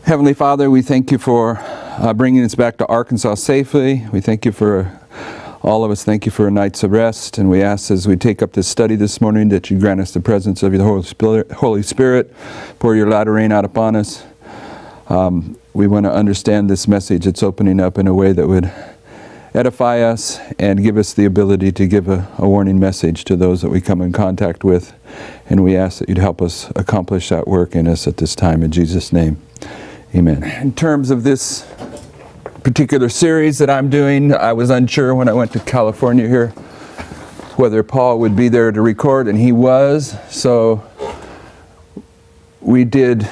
Heavenly Father, we thank you for bringing us back to Arkansas safely. We thank you for all of us. Thank you for a night's of rest. And we ask as we take up this study this morning that you grant us the presence of the Holy Spirit. Pour your latter rain out upon us. We want to understand this message. It's opening up in a way that would edify us and give us the ability to give a warning message to those that we come in contact with. And we ask that you'd help us accomplish that work in us at this time. In Jesus' name. Amen. In terms of this particular series that I'm doing, I was unsure when I went to California here whether Paul would be there to record, and he was. So we did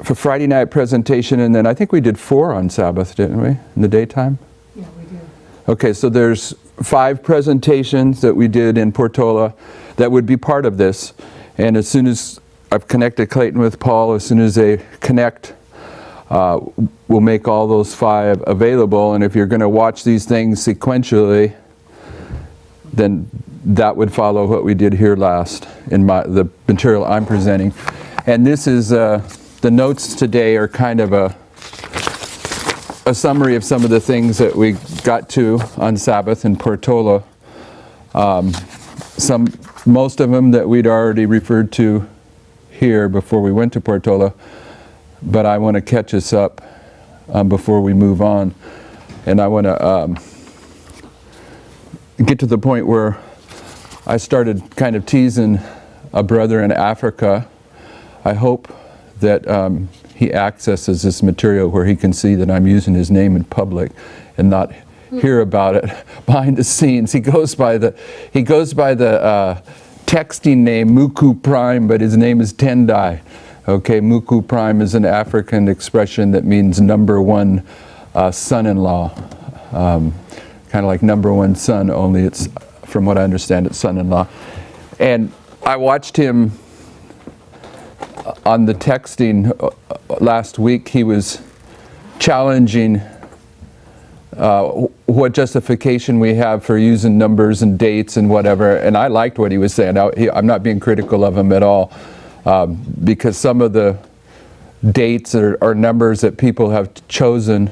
for Friday night presentation, and then I think we did 4 on Sabbath, didn't we, in the daytime? Yeah, we did. Okay, so there's 5 presentations that we did in Portola that would be part of this. And as soon as I've connected Clayton with Paul, as soon as they connect, we'll make all those 5 available. And if you're going to watch these things sequentially, then that would follow what we did here last in the material I'm presenting. And this is, the notes today are kind of a summary of some of the things that we got to on Sabbath in Portola. Most of them that we'd already referred to here before we went to Portola, but I want to catch us up before we move on. And I want to get to the point where I started kind of teasing a brother in Africa. I hope that he accesses this material where he can see that I'm using his name in public and not hear about it behind the scenes. He goes by the texting name Muku Prime, but his name is Tendai. Okay, Muku Prime is an African expression that means number one son-in-law. Kind of like number one son, only it's, from what I understand, it's son-in-law. And I watched him on the texting last week. He was challenging what justification we have for using numbers and dates and whatever, and I liked what he was saying. I'm not being critical of him at all, because some of the dates or numbers that people have chosen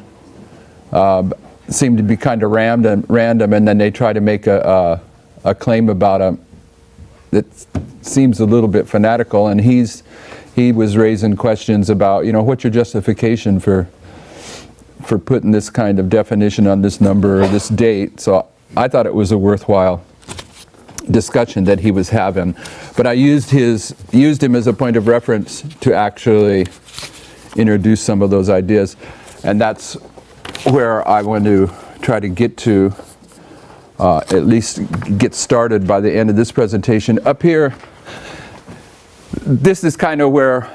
seem to be kind of random, and then they try to make a claim about them that seems a little bit fanatical, and he was raising questions about, what's your justification for putting this kind of definition on this number or this date. So I thought it was a worthwhile discussion that he was having. But I used him as a point of reference to actually introduce some of those ideas. And that's where I want to try to get to, at least get started by the end of this presentation. Up here, this is kind of where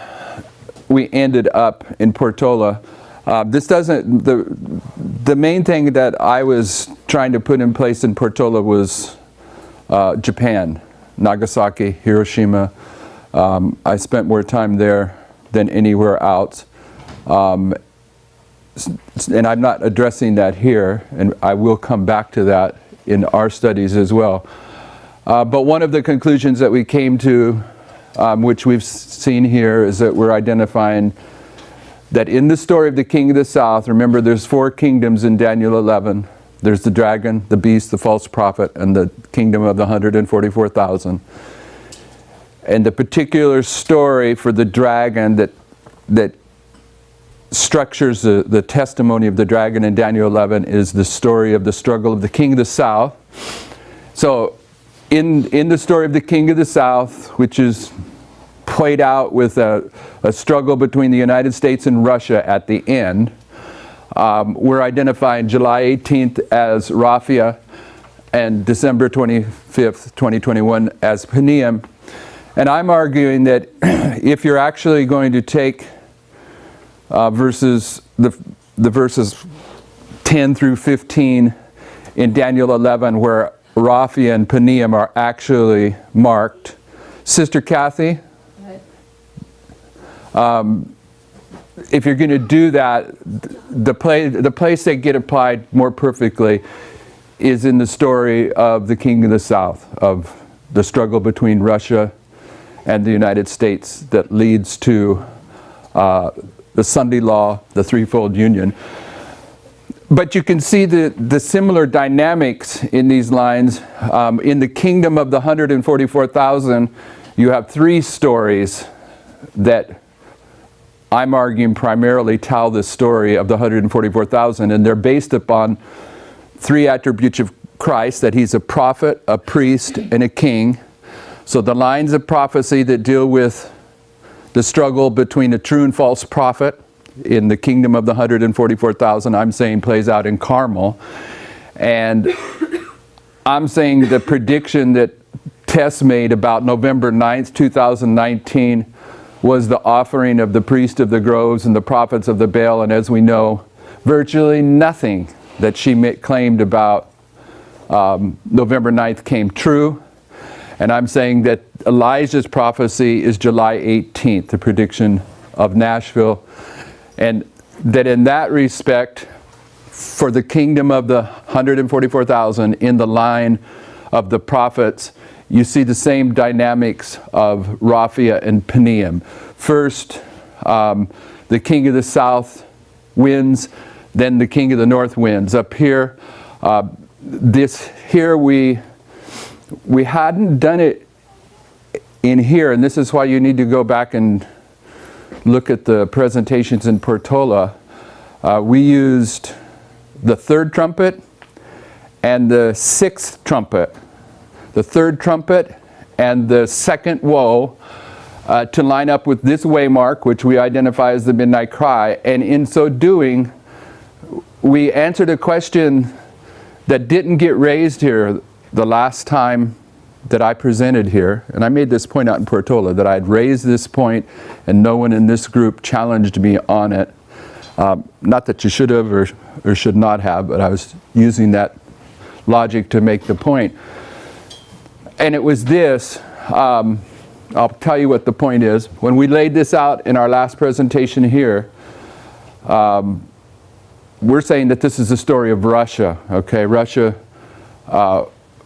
we ended up in Portola. The main thing that I was trying to put in place in Portola was Japan, Nagasaki, Hiroshima. I spent more time there than anywhere else. And I'm not addressing that here, and I will come back to that in our studies as well. But one of the conclusions that we came to, which we've seen here, is that we're identifying that in the story of the king of the south, remember there's 4 kingdoms in Daniel 11. There's the dragon, the beast, the false prophet, and the kingdom of the 144,000. And the particular story for the dragon that structures the testimony of the dragon in Daniel 11 is the story of the struggle of the king of the south. So in the story of the king of the south, which is played out with a struggle between the United States and Russia at the end. We're identifying July 18th as Raphia and December 25th, 2021 as Peniam. And I'm arguing that if you're actually going to take the verses 10 through 15 in Daniel 11 where Raphia and Peniam are actually marked. Sister Kathy, if you're going to do that, the place they get applied more perfectly is in the story of the King of the South, of the struggle between Russia and the United States that leads to the Sunday law, the threefold union. But you can see the similar dynamics in these lines. In the kingdom of the 144,000, you have three stories that I'm arguing primarily tell the story of the 144,000, and they're based upon three attributes of Christ, that he's a prophet, a priest, and a king. So the lines of prophecy that deal with the struggle between a true and false prophet in the kingdom of the 144,000, I'm saying plays out in Carmel. And I'm saying the prediction that Tess made about November 9th, 2019 was the offering of the priest of the groves and the prophets of the Baal. And as we know, virtually nothing that she claimed about November 9th came true. And I'm saying that Elijah's prophecy is July 18th, the prediction of Nashville. And that in that respect, for the kingdom of the 144,000 in the line of the prophets, you see the same dynamics of Raphia and Peniam. First, the king of the south wins, then the king of the north wins. Up here, we hadn't done it in here, and this is why you need to go back and look at the presentations in Portola. We used the third trumpet and the sixth trumpet. The third trumpet and the second woe to line up with this waymark, which we identify as the midnight cry. And in so doing, we answered a question that didn't get raised here the last time that I presented here. And I made this point out in Portola, that I had raised this point and no one in this group challenged me on it. Not that you should have or should not have, but I was using that logic to make the point. And it was this, I'll tell you what the point is. When we laid this out in our last presentation here, we're saying that this is the story of Russia, okay? Russia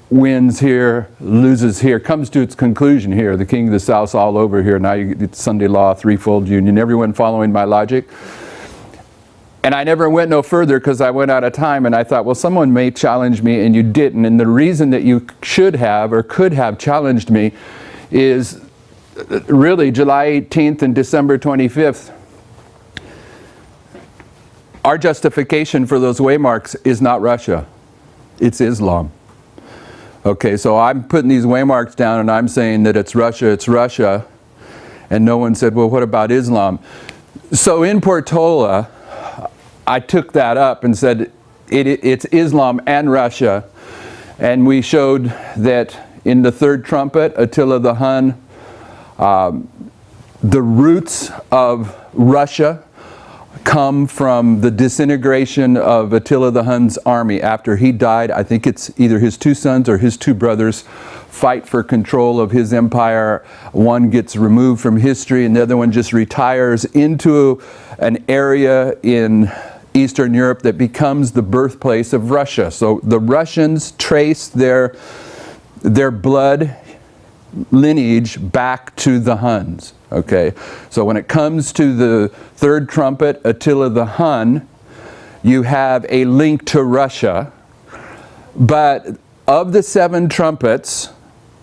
wins here, loses here, comes to its conclusion here. The king of the south's all over here. Now you get Sunday law, threefold union. Everyone following my logic? And I never went no further because I went out of time, and I thought, well, someone may challenge me, and you didn't. And the reason that you should have or could have challenged me is really July 18th and December 25th. Our justification for those waymarks is not Russia. It's Islam. Okay, so I'm putting these waymarks down and I'm saying that it's Russia. And no one said, well, what about Islam? So in Portola, I took that up and said it's Islam and Russia. And we showed that in the third trumpet, Attila the Hun, the roots of Russia come from the disintegration of Attila the Hun's army. After he died, I think it's either his two sons or his two brothers fight for control of his empire. One gets removed from history and the other one just retires into an area in Eastern Europe that becomes the birthplace of Russia. So the Russians trace their blood lineage back to the Huns. Okay, so when it comes to the third trumpet, Attila the Hun, you have a link to Russia. But of the seven trumpets,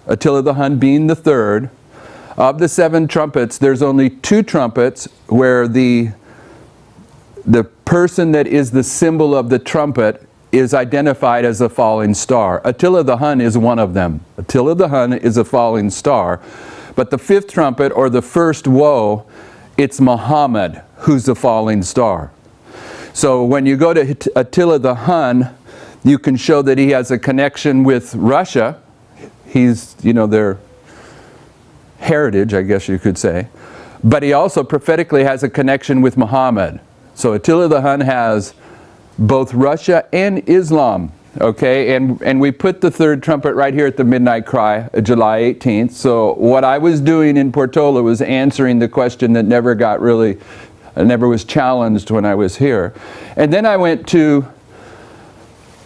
Attila the Hun being the third, of the seven trumpets, there's only two trumpets where the person that is the symbol of the trumpet is identified as a falling star. Attila the Hun is one of them. Attila the Hun is a falling star. But the fifth trumpet, or the first woe, it's Muhammad who's the falling star. So when you go to Attila the Hun, you can show that he has a connection with Russia. He's, their heritage, I guess you could say. But he also prophetically has a connection with Muhammad. So Attila the Hun has both Russia and Islam. Okay, and we put the third trumpet right here at the midnight cry, July 18th. So what I was doing in Portola was answering the question that never was challenged when I was here. And then I went to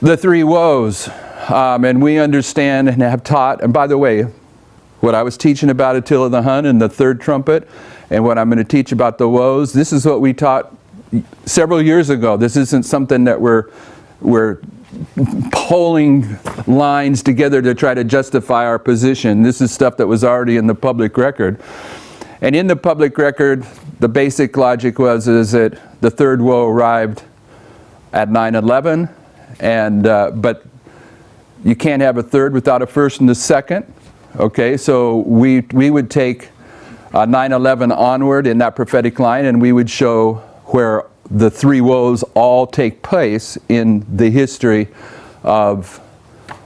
the three woes, and we understand and have taught, and by the way, what I was teaching about Attila the Hun and the third trumpet And what I'm going to teach about the woes, this is what we taught several years ago. This isn't something that we're pulling lines together to try to justify our position. This is stuff that was already in the public record. And in the public record, the basic logic is that the third woe arrived at 9/11, and but you can't have a third without a first and a second. Okay, so we would take 9/11 onward in that prophetic line, and we would show where the three woes all take place in the history of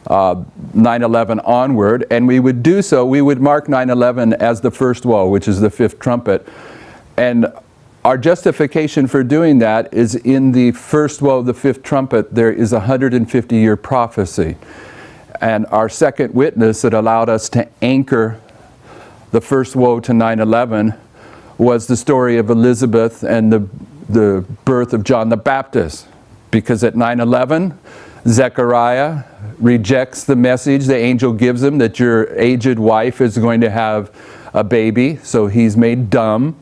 9/11 onward, and we would do so. We would mark 9/11 as the first woe, which is the fifth trumpet. And our justification for doing that is in the first woe, the fifth trumpet, there is a 150-year prophecy. And our second witness that allowed us to anchor the first woe to 9/11 was the story of Elizabeth and the birth of John the Baptist. Because at 9/11, Zechariah rejects the message the angel gives him that your aged wife is going to have a baby, so he's made dumb.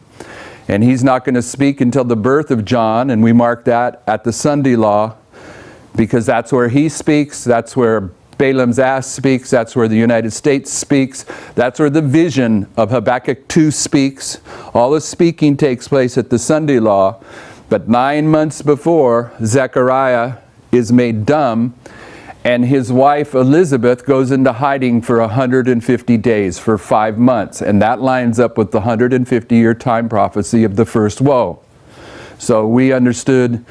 And he's not going to speak until the birth of John, and we mark that at the Sunday law because that's where he speaks, that's where Balaam's ass speaks, that's where the United States speaks, that's where the vision of Habakkuk 2 speaks. All the speaking takes place at the Sunday law, but 9 months before, Zechariah is made dumb, and his wife Elizabeth goes into hiding for 150 days, for 5 months, and that lines up with the 150-year time prophecy of the first woe. So we understood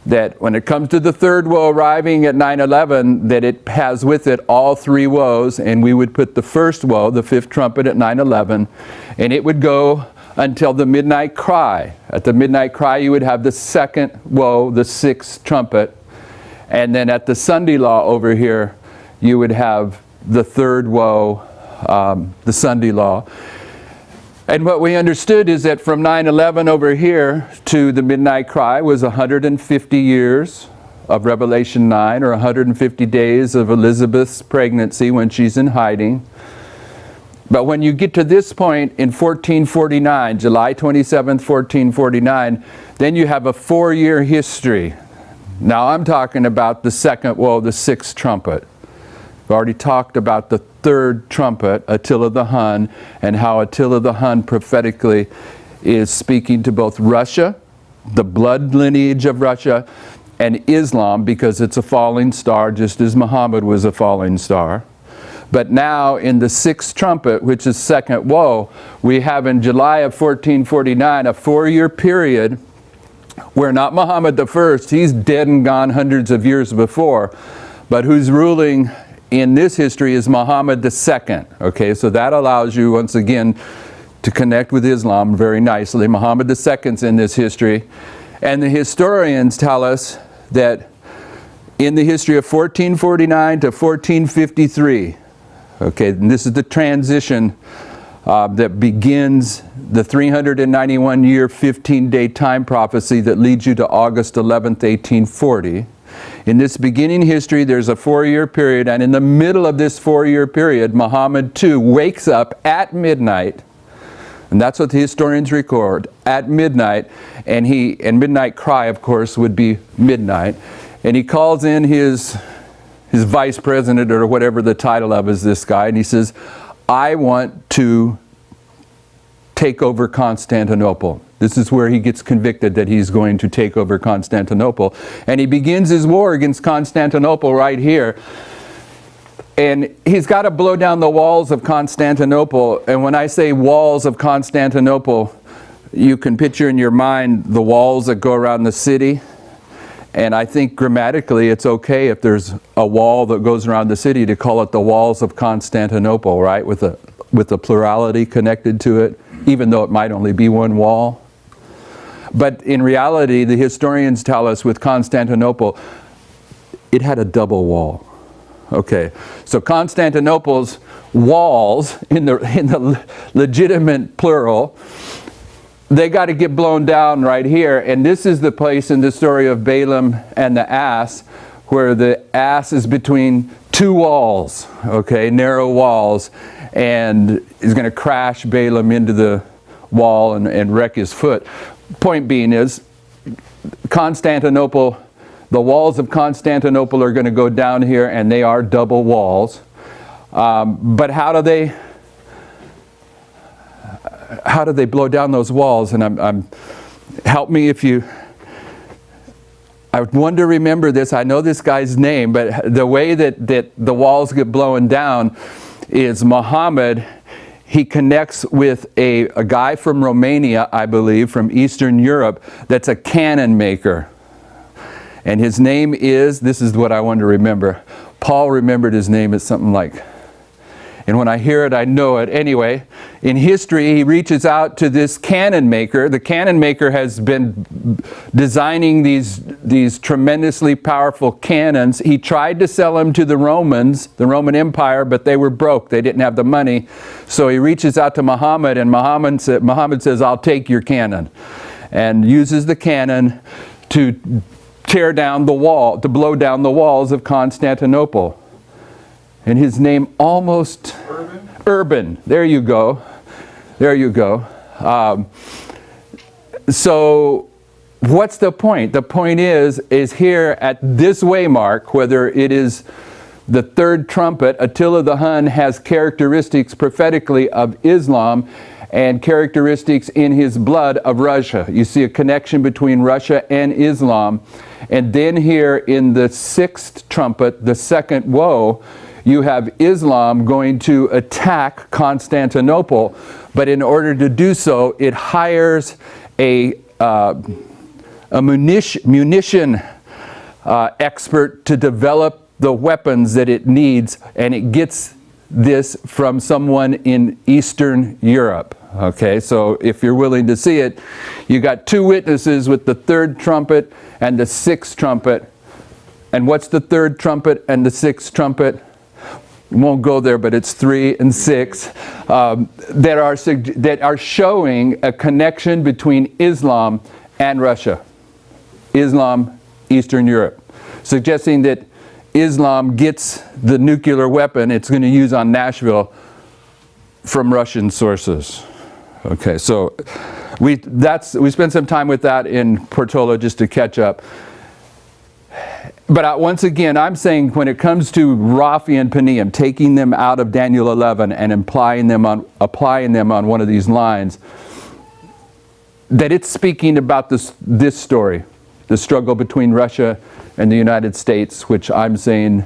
that when it comes to the third woe arriving at 9/11, that it has with it all three woes, and we would put the first woe, the fifth trumpet, at 9/11, and it would go until the midnight cry. At the midnight cry, you would have the second woe, the sixth trumpet, and then at the Sunday law over here, you would have the third woe, the Sunday law. And what we understood is that from 9/11 over here to the midnight cry was 150 years of Revelation 9, or 150 days of Elizabeth's pregnancy when she's in hiding. But when you get to this point in 1449, July 27th, 1449, then you have a 4-year history. Now I'm talking about the second woe, the sixth trumpet. We've already talked about the third trumpet, Attila the Hun, and how Attila the Hun prophetically is speaking to both Russia, the blood lineage of Russia, and Islam, because it's a falling star, just as Muhammad was a falling star. But now in the sixth trumpet, which is second woe, we have in July of 1449 a 4-year period where not Muhammad the first, he's dead and gone hundreds of years before, but who's ruling in this history is Muhammad II. Okay, so that allows you once again to connect with Islam very nicely. Muhammad II's in this history, and the historians tell us that in the history of 1449 to 1453, okay, and this is the transition that begins the 391-year, 15-day time prophecy that leads you to August 11th, 1840. In this beginning history, there's a 4-year period, and in the middle of this 4-year period, Muhammad II wakes up at midnight, and that's what the historians record, at midnight, and midnight cry, of course, would be midnight, and he calls in his vice president, or whatever the title of is this guy, and he says, I want to take over Constantinople. This is where he gets convicted that he's going to take over Constantinople. And he begins his war against Constantinople right here. And he's got to blow down the walls of Constantinople. And when I say walls of Constantinople, you can picture in your mind the walls that go around the city. And I think grammatically it's okay if there's a wall that goes around the city to call it the walls of Constantinople, right? With a plurality connected to it, even though it might only be one wall. But in reality, the historians tell us with Constantinople, it had a double wall. Okay, so Constantinople's walls, in the legitimate plural, they got to get blown down right here. And this is the place in the story of Balaam and the ass, where the ass is between two walls, okay, narrow walls, and is going to crash Balaam into the wall and wreck his foot. Point being is, Constantinople, the walls of Constantinople are going to go down here, and they are double walls. But how do they blow down those walls? And help me if you. I would want to remember this. I know this guy's name, but the way that the walls get blown down is Muhammad. He connects with a guy from Romania, I believe, from Eastern Europe, that's a cannon maker. And his name is, this is what I want to remember. Paul remembered his name as something like, and when I hear it, I know it. Anyway, in history, he reaches out to this cannon maker. The cannon maker has been designing these tremendously powerful cannons. He tried to sell them to the Romans, the Roman Empire, but they were broke. They didn't have the money. So he reaches out to Muhammad, and Muhammad says, I'll take your cannon, and uses the cannon to tear down the wall, to blow down the walls of Constantinople. And his name almost... Urban. There you go. There you go. So what's the point? The point is here at this waymark, whether it is the third trumpet, Attila the Hun has characteristics prophetically of Islam and characteristics in his blood of Russia. You see a connection between Russia and Islam. And then here in the sixth trumpet, the second woe, you have Islam going to attack Constantinople, but in order to do so, it hires a munition expert to develop the weapons that it needs, and it gets this from someone in Eastern Europe. Okay, so if you're willing to see it, you got two witnesses with the third trumpet and the sixth trumpet. And what's the third trumpet and the sixth trumpet? Won't go there, but it's 3 and 6 that are showing a connection between Islam and Russia. Islam, Eastern Europe. Suggesting that Islam gets the nuclear weapon it's going to use on Nashville from Russian sources. Okay, so we spent some time with that in Portola just to catch up. But once again, I'm saying when it comes to Raphi and Peniam, taking them out of Daniel 11 and applying them on one of these lines, that it's speaking about this story, the struggle between Russia and the United States, which I'm saying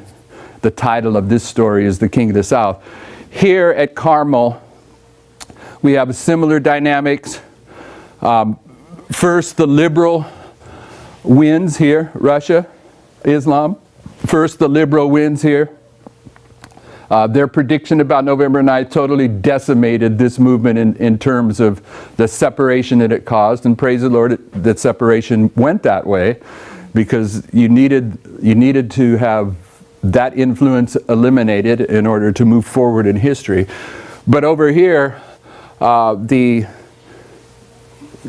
the title of this story is The King of the South. Here at Carmel, we have similar dynamics. First, the liberal wins here, Russia. Islam. First, the liberal wins here. Their prediction about November 9th totally decimated this movement in terms of the separation that it caused. And praise the Lord that separation went that way, because you needed to have that influence eliminated in order to move forward in history. But over here, the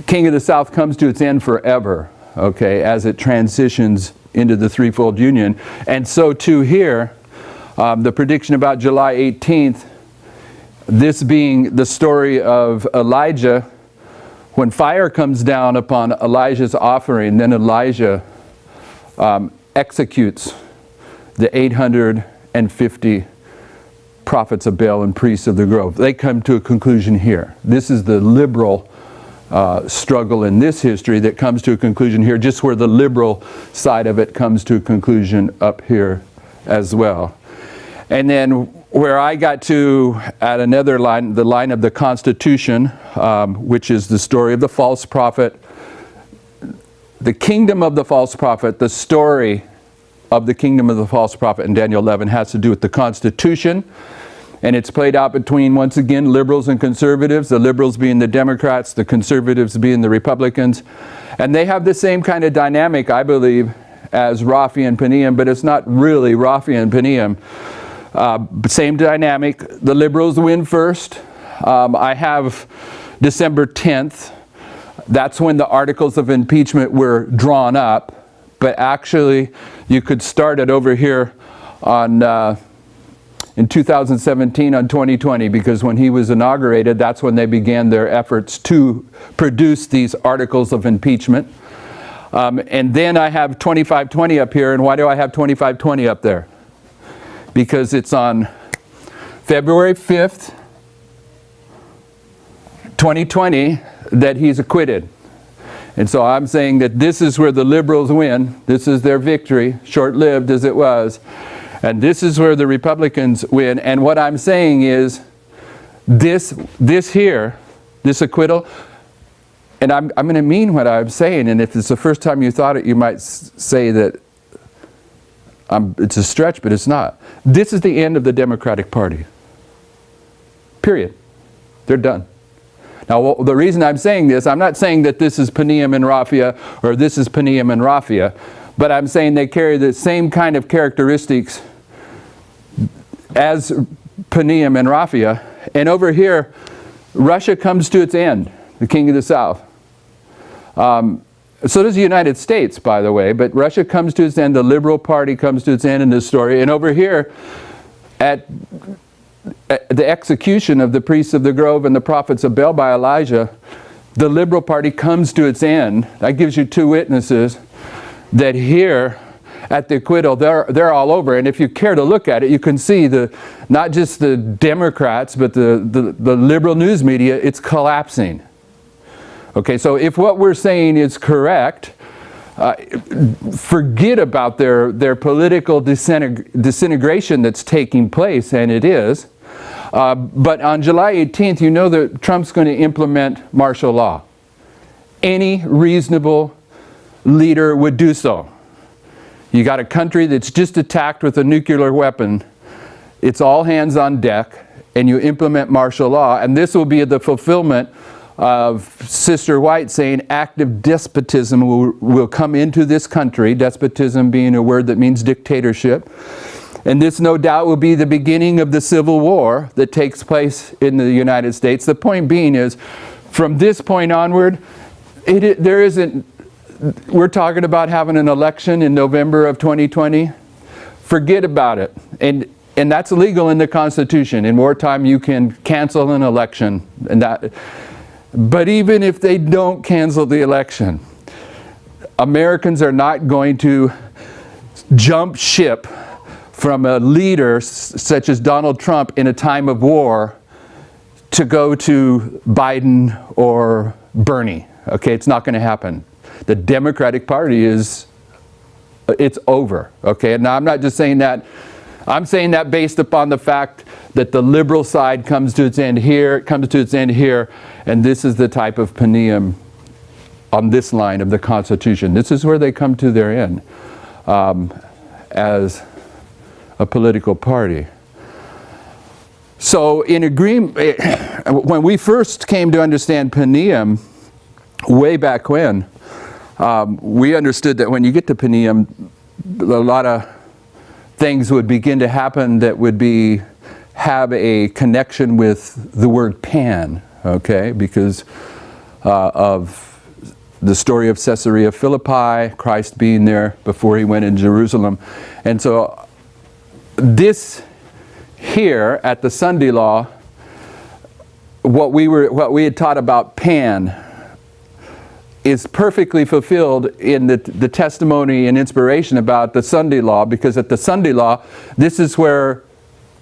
King of the South comes to its end forever, okay, as it transitions into the threefold union. And so too here, the prediction about July 18th, this being the story of Elijah, when fire comes down upon Elijah's offering, then Elijah executes the 850 prophets of Baal and priests of the grove. They come to a conclusion here. This is the liberal struggle in this history that comes to a conclusion here, just where the liberal side of it comes to a conclusion up here as well. And then where I got to at another line, the line of the Constitution, which is the story of the false prophet, the kingdom of the false prophet, the story of the kingdom of the false prophet in Daniel 11 has to do with the Constitution. And it's played out between, once again, liberals and conservatives, the liberals being the Democrats, the conservatives being the Republicans. And they have the same kind of dynamic, I believe, as Raphi and Peniam, but it's not really Raphi and Peniam. Same dynamic. The liberals win first. I have December 10th. That's when the articles of impeachment were drawn up. But actually, you could start it over here on in 2017 on 2020, because when he was inaugurated, that's when they began their efforts to produce these articles of impeachment. And then I have 2520 up here, and why do I have 2520 up there? Because it's on February 5th, 2020, that he's acquitted. And so I'm saying that this is where the liberals win. This is their victory, short-lived as it was. And this is where the Republicans win. And what I'm saying is this here, this acquittal, and I'm going to mean what I'm saying. And if it's the first time you thought it, you might say that it's a stretch, but it's not. This is the end of the Democratic Party. Period. They're done. Now, the reason I'm saying this, I'm not saying that this is Paneum and Raffia or this is Paneum and Raffia, but I'm saying they carry the same kind of characteristics as Paneum and Raffia. And over here, Russia comes to its end, the king of the South. So does the United States, by the way, but Russia comes to its end, the Liberal Party comes to its end in this story. And over here, at the execution of the priests of the grove and the prophets of Baal by Elijah, the Liberal Party comes to its end. That gives you two witnesses that here at the acquittal, they're all over. And if you care to look at it, you can see not just the Democrats, but the liberal news media, it's collapsing. Okay, so if what we're saying is correct, forget about their political disintegration that's taking place, and it is. But on July 18th, you know that Trump's going to implement martial law. Any reasonable leader would do so. You got a country that's just attacked with a nuclear weapon. It's all hands on deck, and you implement martial law. And this will be the fulfillment of Sister White saying active despotism will come into this country, despotism being a word that means dictatorship. And this, no doubt, will be the beginning of the civil war that takes place in the United States. The point being is, from this point onward, we're talking about having an election in November of 2020. Forget about it. And that's illegal in the Constitution. In wartime, you can cancel an election. But even if they don't cancel the election, Americans are not going to jump ship from a leader such as Donald Trump in a time of war to go to Biden or Bernie. Okay, it's not going to happen. The Democratic Party it's over. Okay, and now I'm not just saying that. I'm saying that based upon the fact that the liberal side comes to its end here, it comes to its end here, and this is the type of Paneum on this line of the Constitution. This is where they come to their end as a political party. So in agreement, when we first came to understand Paneum, way back when, we understood that when you get to Paneum, a lot of things would begin to happen that would have a connection with the word pan, okay, because of the story of Caesarea Philippi, Christ being there before he went in Jerusalem. And so this here at the Sunday law, what we had taught about pan is perfectly fulfilled in the testimony and inspiration about the Sunday law, because at the Sunday law, this is where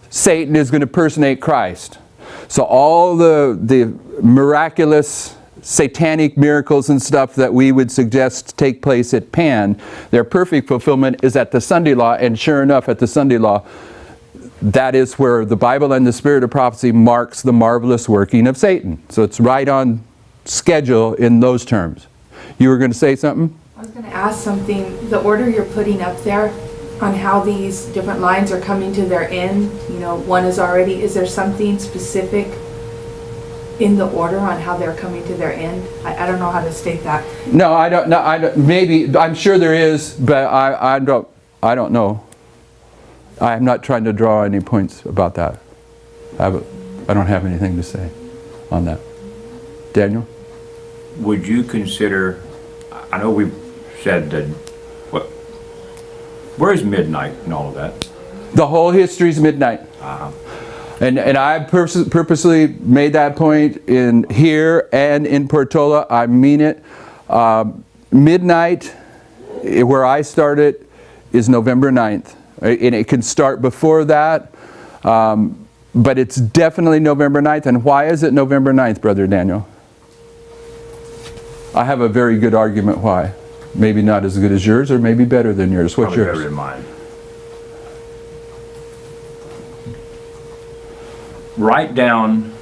Satan is going to personate Christ. So all the miraculous satanic miracles and stuff that we would suggest take place at Pan, their perfect fulfillment is at the Sunday law. And sure enough, at the Sunday law, that is where the Bible and the Spirit of prophecy marks the marvelous working of Satan. So it's right on schedule in those terms. You were going to say something? I was going to ask something. The order you're putting up there on how these different lines are coming to their end, you know, one is already, is there something specific in the order on how they're coming to their end? I don't know how to state that. No, I don't know. Maybe, I'm sure there is, but I don't know. I'm not trying to draw any points about that. I don't have anything to say on that. Daniel? Would you consider, I know we've said that, where is midnight and all of that? The whole history is midnight. And I purposely made that point in here and in Portola. I mean it. Midnight, where I started, is November 9th. And it can start before that, but it's definitely November 9th. And why is it November 9th, Brother Daniel? I have a very good argument why. Maybe not as good as yours, or maybe better than yours. What's Probably yours? better than mine. Write down,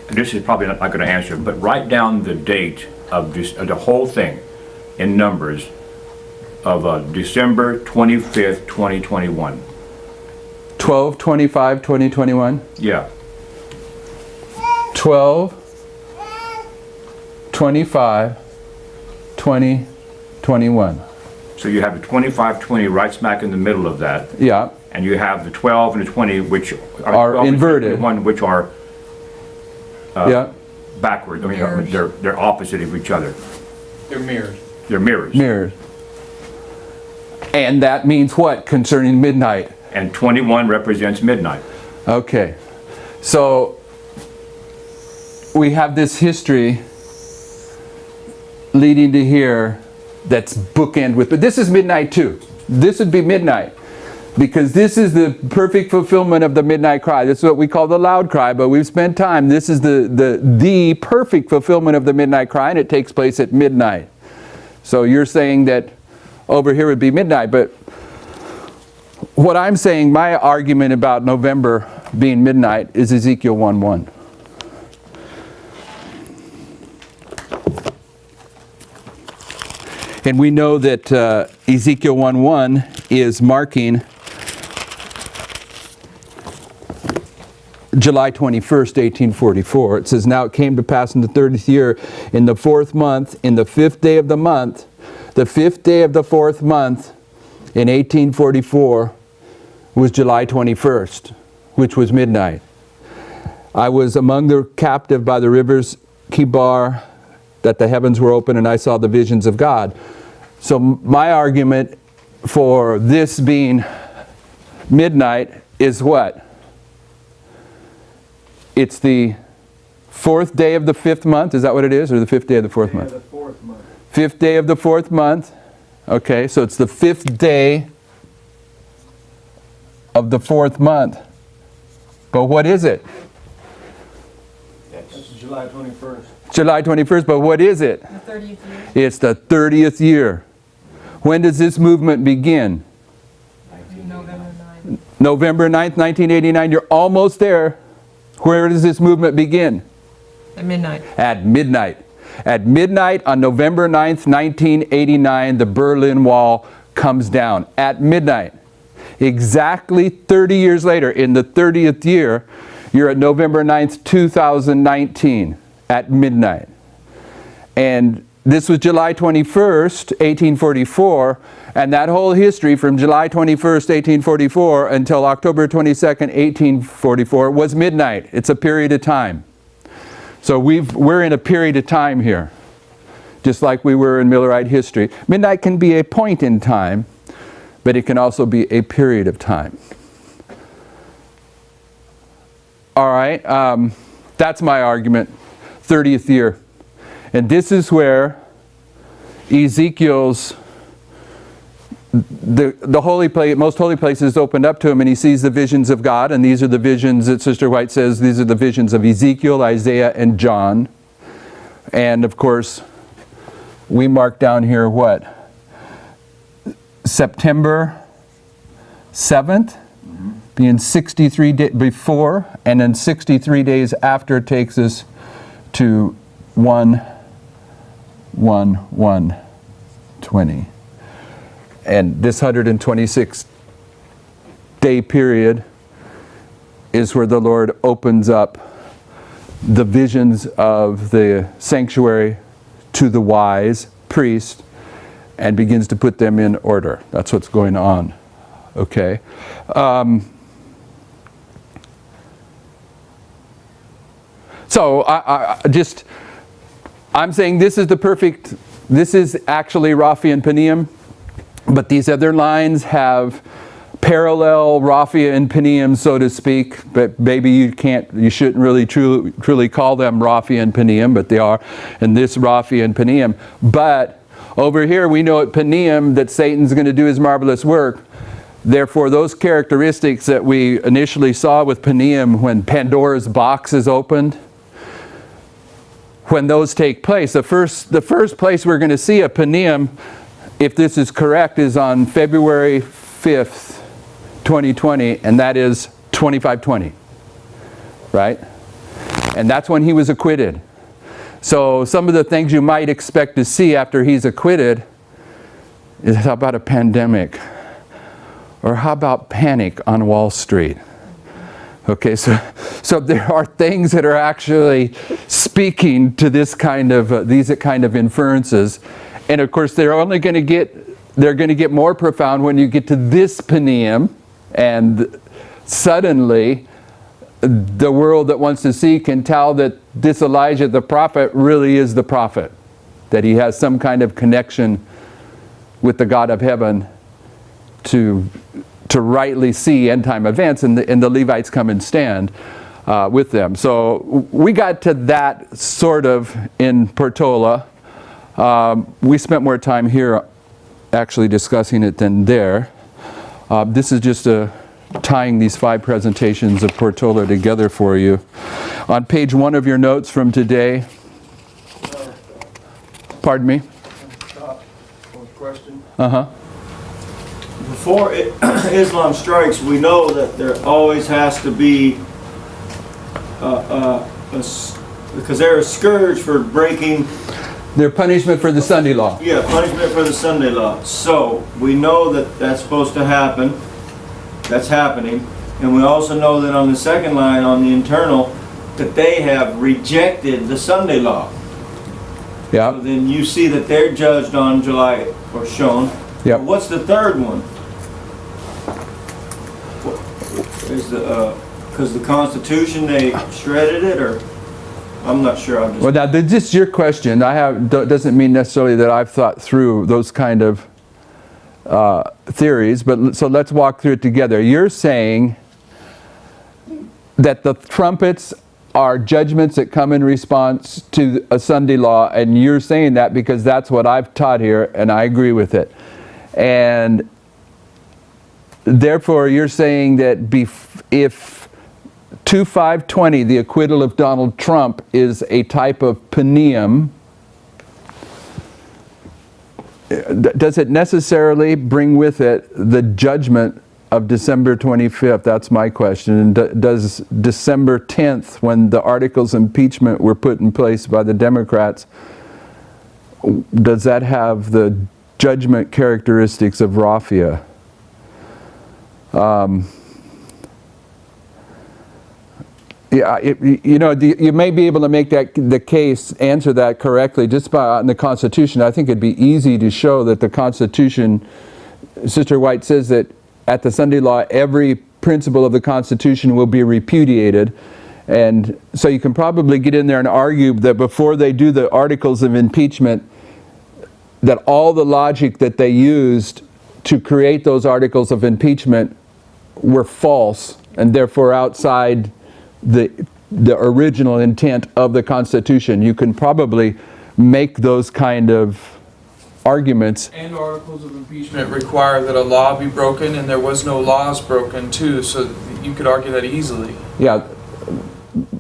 this is probably not going to answer, but write down the date of the whole thing in numbers of December 25th, 2021. 12/25/2021. Yeah. 12/25/2021. So you have the 25-20 right smack in the middle of that, Yeah. and you have the 12 and the 20, which Are 12 and inverted. 21, which are Yeah. backward. I mean, they're opposite of each other. They're mirrors. They're mirrors. Mirrors. And that means what concerning midnight? And 21 represents midnight. Okay. So we have this history leading to here that's bookend with, but this is midnight too. This would be midnight, because this is the perfect fulfillment of the midnight cry. This is what we call the loud cry, but we've spent time. This is the perfect fulfillment of the midnight cry, and it takes place at midnight. So you're saying that over here would be midnight, but what I'm saying, my argument about November being midnight, is Ezekiel 1:1. And we know that Ezekiel 1:1 is marking July 21st, 1844. It says, "Now it came to pass in the 30th year, in the 4th month, in the 5th day of the month, the 5th day of the 4th month, in 1844, was July 21st, which was midnight. I was among the captive by the rivers Kibar, that the heavens were open, and I saw the visions of God." So my argument for this being midnight is what? It's the 4th day of the 5th month. Is that what it is? Or the 5th day of the 4th month? The 4th month. 5th day of the 4th month. Okay, so it's the 5th day of the 4th month. But what is it? That's July 21st. July 21st, but what is it? The 30th year. It's the 30th year. When does this movement begin? November 9th. November 9th, 1989. You're almost there. Where does this movement begin? At midnight. At midnight. At midnight on November 9th, 1989, the Berlin Wall comes down. At midnight. Exactly 30 years later, in the 30th year, you're at November 9th, 2019, at midnight. And this was July 21st, 1844, and that whole history from July 21st, 1844 until October 22nd, 1844 was midnight. It's a period of time. So we're in a period of time here, just like we were in Millerite history. Midnight can be a point in time, but it can also be a period of time. All right, that's my argument, 30th year. And this is where Ezekiel's, the holy place, most holy place is opened up to him, and he sees the visions of God. And these are the visions that Sister White says, these are the visions of Ezekiel, Isaiah, and John. And of course, we mark down here what? September 7th, being 63 days before, and then 63 days after takes us to 1/1/1/20. And this 126 day period is where the Lord opens up the visions of the sanctuary to the wise priest and begins to put them in order. That's what's going on. Okay. So I'm saying this is the perfect, this is actually Raphi and Peniam, but these other lines have parallel Raphia and Penium, so to speak, but maybe you shouldn't really truly call them Raphia and Penium, but they are, and this Raphia and Penium. But over here we know at Penium that Satan's going to do his marvelous work. Therefore, those characteristics that we initially saw with Penium when Pandora's box is opened, when those take place, the first place we're going to see a Penium, if this is correct, is on February 5th, 2020, and that is 2520, right? And that's when he was acquitted. So some of the things you might expect to see after he's acquitted is, how about a pandemic? Or how about panic on Wall Street? Okay, so there are things that are actually speaking to this kind of these kind of inferences, and of course they're going to get more profound when you get to this Penium, and suddenly the world that wants to see can tell that this Elijah the prophet really is the prophet, that he has some kind of connection with the God of heaven to rightly see end time events, and the Levites come and stand with them. So we got to that sort of in Portola. We spent more time here actually discussing it than there. This is just tying these 5 presentations of Portola together for you. On page 1 of your notes from today, pardon me? Question. Uh-huh. Before Islam strikes, we know that there always has to be because they're a scourge for breaking. Their punishment for the Sunday law. Yeah, punishment for the Sunday law. So we know that that's supposed to happen. That's happening, and we also know that on the second line, on the internal, that they have rejected the Sunday law. Yeah. So then you see that they're judged on July, or shown. Yep. What's the third one? Is the because the Constitution, they shredded it, or I'm not sure. I'm just. Well, now this is your question. Doesn't mean necessarily that I've thought through those kind of theories, but so let's walk through it together. You're saying that the trumpets are judgments that come in response to a Sunday law, and you're saying that because that's what I've taught here, and I agree with it. And therefore, you're saying that if 2520, the acquittal of Donald Trump, is a type of Penium, does it necessarily bring with it the judgment of December 25th? That's my question. And does December 10th, when the articles of impeachment were put in place by the Democrats, does that have the judgment characteristics of Raphia? Yeah, you may be able to make the case, answer that correctly just by in the Constitution. I think it'd be easy to show that the Constitution, Sister White says that at the Sunday law, every principle of the Constitution will be repudiated. And so you can probably get in there and argue that before they do the articles of impeachment, that all the logic that they used to create those articles of impeachment were false, and therefore outside the original intent of the Constitution. You can probably make those kind of arguments. And articles of impeachment require that a law be broken, and there was no laws broken too, so you could argue that easily. Yeah,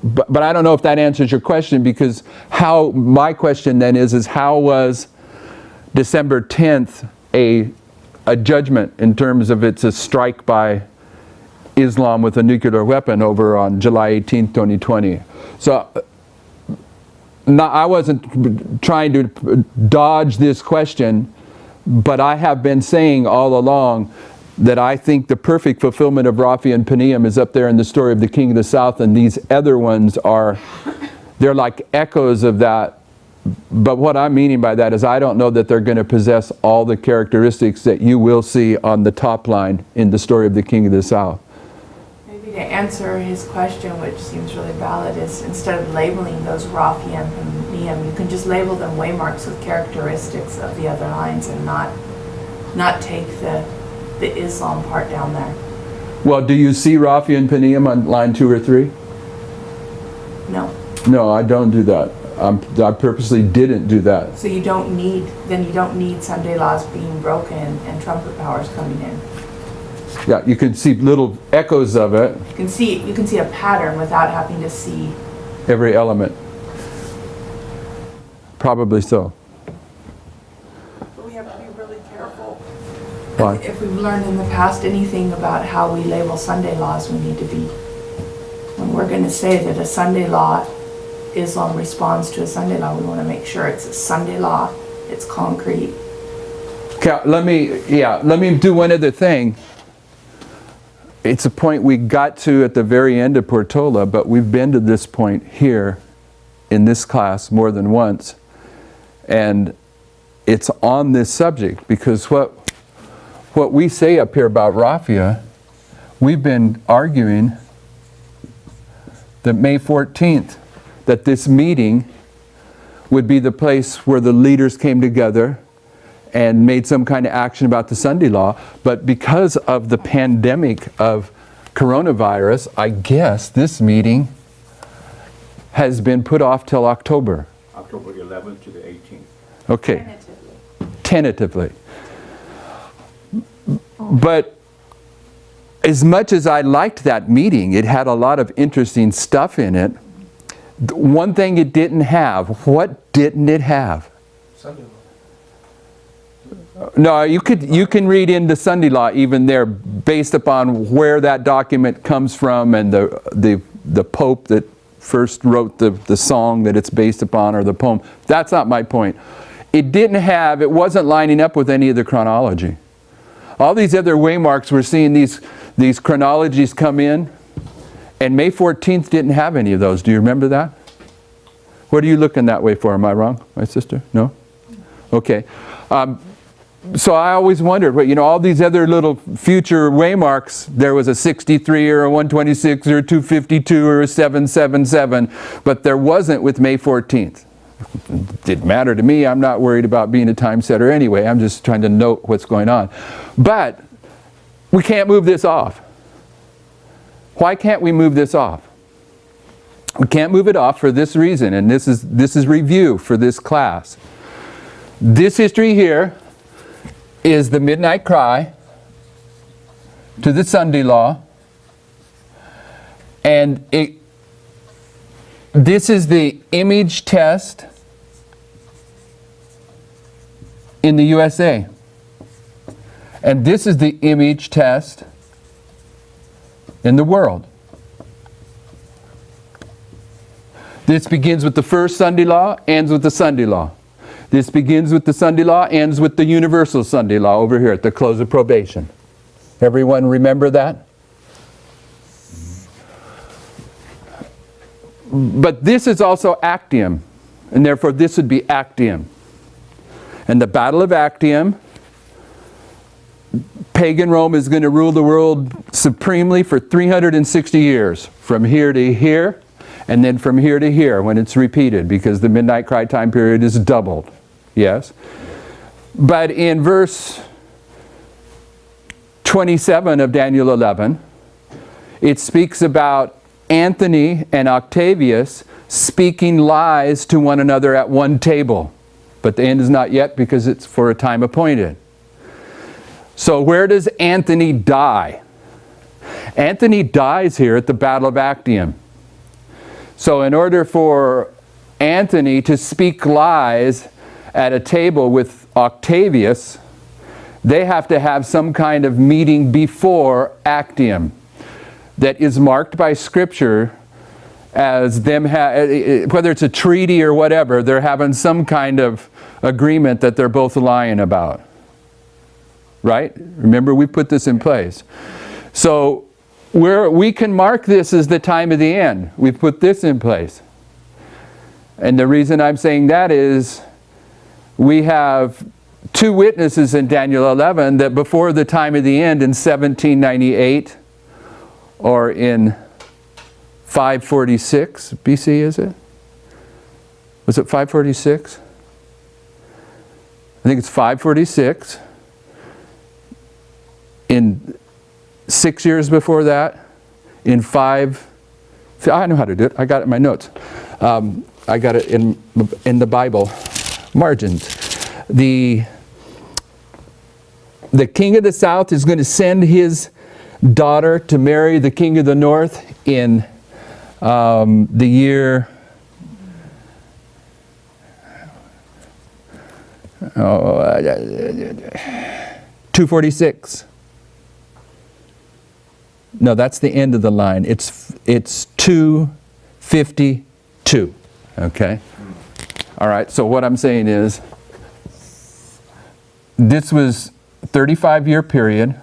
but I don't know if that answers your question, because my question then is how was December 10th a judgment in terms of it's a strike by Islam with a nuclear weapon over on July 18th, 2020. So I wasn't trying to dodge this question, but I have been saying all along that I think the perfect fulfillment of Raphia and Penium is up there in the story of the King of the South, and these other ones they're like echoes of that. But what I'm meaning by that is I don't know that they're going to possess all the characteristics that you will see on the top line in the story of the King of the South. Maybe to answer his question, which seems really valid, is instead of labeling those Raphia and Penium, you can just label them waymarks with characteristics of the other lines and not take the the Islam part down there. Well, do you see Rafi and Panium on line 2 or 3? No. No, I don't do that. I purposely didn't do that. So you don't need Sunday laws being broken and trumpet powers coming in. Yeah, you can see little echoes of it, You can see a pattern without having to see. every element. Probably so. But we have to be really careful. Why? If we've learned in the past anything about how we label Sunday laws, we need to be, when we're going to say that a Sunday law, Islam responds to a Sunday law, we want to make sure it's a Sunday law, it's concrete. Let me do one other thing. It's a point we got to at the very end of Portola, but we've been to this point here in this class more than once. And it's on this subject because what we say up here about Raffia, we've been arguing that May 14th, that this meeting would be the place where the leaders came together and made some kind of action about the Sunday law. But because of the pandemic of coronavirus, I guess this meeting has been put off till October. October 11th to the 18th. Okay. Tentatively. But as much as I liked that meeting, it had a lot of interesting stuff in it. One thing it didn't have, what didn't it have? Sunday law. No, you can read into Sunday law even there based upon where that document comes from and the Pope that first wrote the song that it's based upon or the poem. That's not my point. It wasn't lining up with any of the chronology. All these other waymarks, we're seeing these chronologies come in, and May 14th didn't have any of those. Do you remember that? What are you looking that way for? Am I wrong, my sister? No? Okay. So I always wondered, all these other little future waymarks, there was a 63 or a 126 or a 252 or a 777, but there wasn't with May 14th. It didn't matter to me. I'm not worried about being a time setter anyway. I'm just trying to note what's going on. But we can't move this off. Why can't we move this off? We can't move it off for this reason, and this is review for this class. This history here is the midnight cry to the Sunday law, and this is the image test in the USA, and this is the image test in the world. This begins with the first Sunday law, ends with the Sunday law. This begins with the Sunday law, ends with the universal Sunday law over here at the close of probation. Everyone remember that? But this is also Actium, and therefore this would be Actium. And the Battle of Actium, pagan Rome is going to rule the world supremely for 360 years, from here to here, and then from here to here when it's repeated, because the midnight cry time period is doubled. Yes? But in verse 27 of Daniel 11, it speaks about Anthony and Octavius speaking lies to one another at one table. But the end is not yet because it's for a time appointed. So where does Anthony die? Anthony dies here at the Battle of Actium. So in order for Anthony to speak lies at a table with Octavius, they have to have some kind of meeting before Actium that is marked by Scripture as them, whether it's a treaty or whatever, they're having some kind of agreement that they're both lying about. Right? Remember, we put this in place. So we can mark this as the time of the end. We've put this in place. And the reason I'm saying that is we have two witnesses in Daniel 11 that before the time of the end in 1798 or in 546 BC, is it? Was it 546? I think it's 546. in 6 years before that, in 5, I know how to do it. I got it in my notes. I got it in the Bible margins. The king of the south is going to send his daughter to marry the king of the north in the year 246. No, that's the end of the line. It's 252. Okay? All right, so what I'm saying is, this was a 35-year period,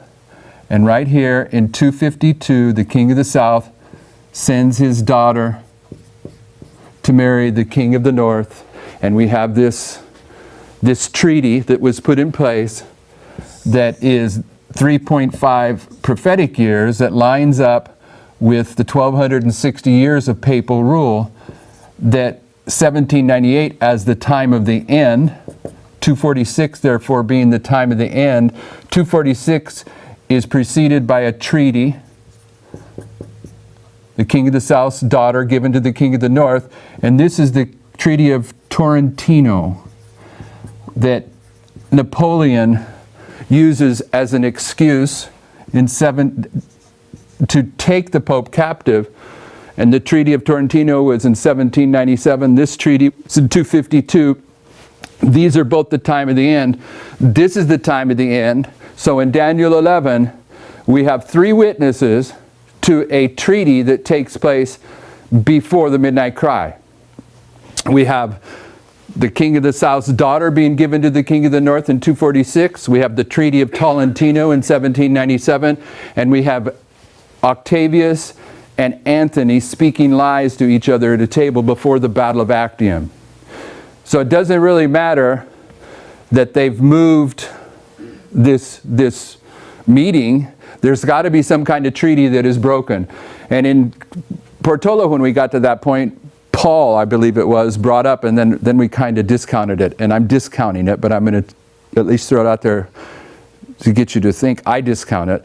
and right here in 252, the king of the south sends his daughter to marry the king of the north, and we have this treaty that was put in place that is 3.5 prophetic years that lines up with the 1260 years of papal rule, that 1798 as the time of the end, 246 therefore being the time of the end. 246 is preceded by a treaty, the king of the south's daughter given to the king of the north, and this is the Treaty of Torrentino that Napoleon uses as an excuse to take the Pope captive. And the Treaty of Torrentino was in 1797. This treaty was in 252. These are both the time of the end. This is the time of the end. So in Daniel 11, we have 3 witnesses to a treaty that takes place before the midnight cry. We have the king of the south's daughter being given to the king of the north in 246. We have the Treaty of Tolentino in 1797. And we have Octavius and Anthony speaking lies to each other at a table before the Battle of Actium. So it doesn't really matter that they've moved this meeting. There's got to be some kind of treaty that is broken. And in Portola, when we got to that point, Paul, I believe it was, brought up, and then we kind of discounted it. And I'm discounting it, but I'm going to at least throw it out there to get you to think I discount it.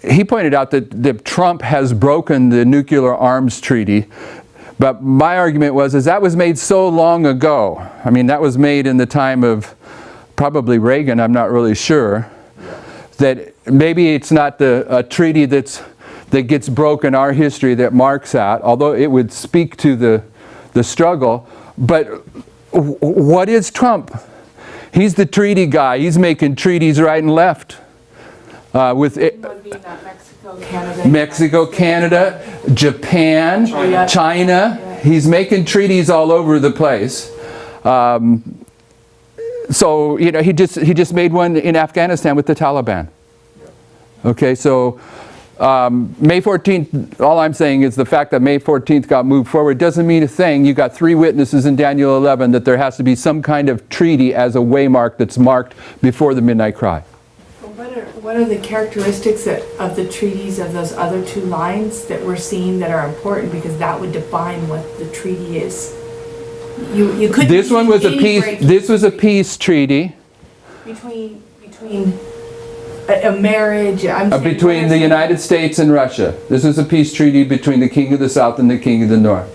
He pointed out that Trump has broken the nuclear arms treaty, but my argument was that was made so long ago. I mean, that was made in the time of probably Reagan, I'm not really sure, that maybe it's not a treaty that gets broken, our history that marks at, although it would speak to the struggle. But what is Trump? He's the treaty guy. He's making treaties right and left. With it, Mexico, Canada, Japan, China. Yeah. He's making treaties all over the place. So you know, he just made one in Afghanistan with the Taliban. Okay, so May 14th. All I'm saying is the fact that May 14th got moved forward doesn't mean a thing. You got 3 witnesses in Daniel 11 that there has to be some kind of treaty as a waymark that's marked before the midnight cry. What are the characteristics of the treaties of those other 2 lines that we're seeing that are important, because that would define what the treaty is? You couldn't. This one was a peace. This was a peace treaty between a marriage. between the United States and Russia. This is a peace treaty between the king of the south and the king of the north.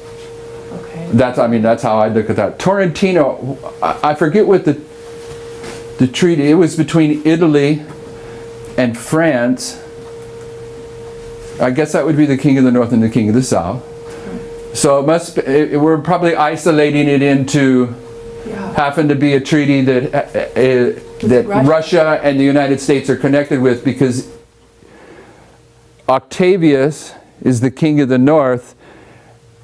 Okay. That's how I look at that. Torrentino, I forget what the treaty. It was between Italy and France. I guess that would be the king of the north and the king of the south. So we're probably isolating it into having to be a treaty that Russia and the United States are connected with, because Octavius is the king of the north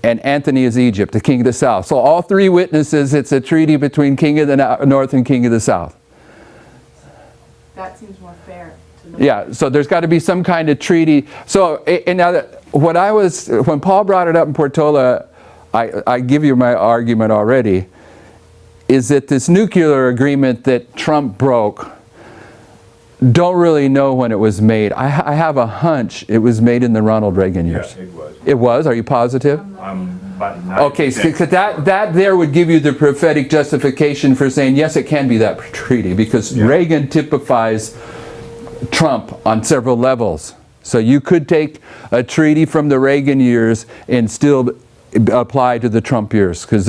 and Anthony is Egypt, the king of the south. So all 3 witnesses, it's a treaty between king of the north and king of the south. That seems more fair. Yeah, so there's got to be some kind of treaty. So, and now when Paul brought it up in Portola, I give you my argument already, is that this nuclear agreement that Trump broke, don't really know when it was made. I have a hunch it was made in the Ronald Reagan years. Yeah, it was. It was? Are you positive? I'm about 90%. Okay, so that there would give you the prophetic justification for saying, yes, it can be that treaty, because Reagan typifies Trump on several levels. So you could take a treaty from the Reagan years and still apply to the Trump years, because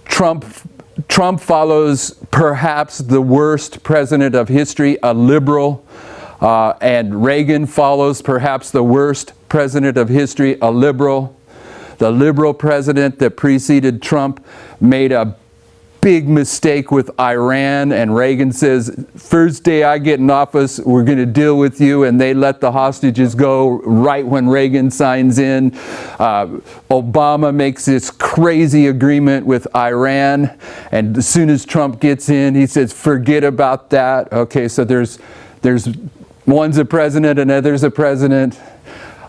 Trump follows perhaps the worst president of history, a liberal, and Reagan follows perhaps the worst president of history, a liberal. The liberal president that preceded Trump made a big mistake with Iran, and Reagan says, first day I get in office, we're going to deal with you, and they let the hostages go right when Reagan signs in. Obama makes this crazy agreement with Iran, and as soon as Trump gets in, he says, forget about that. Okay, so there's one's a president, another's a president.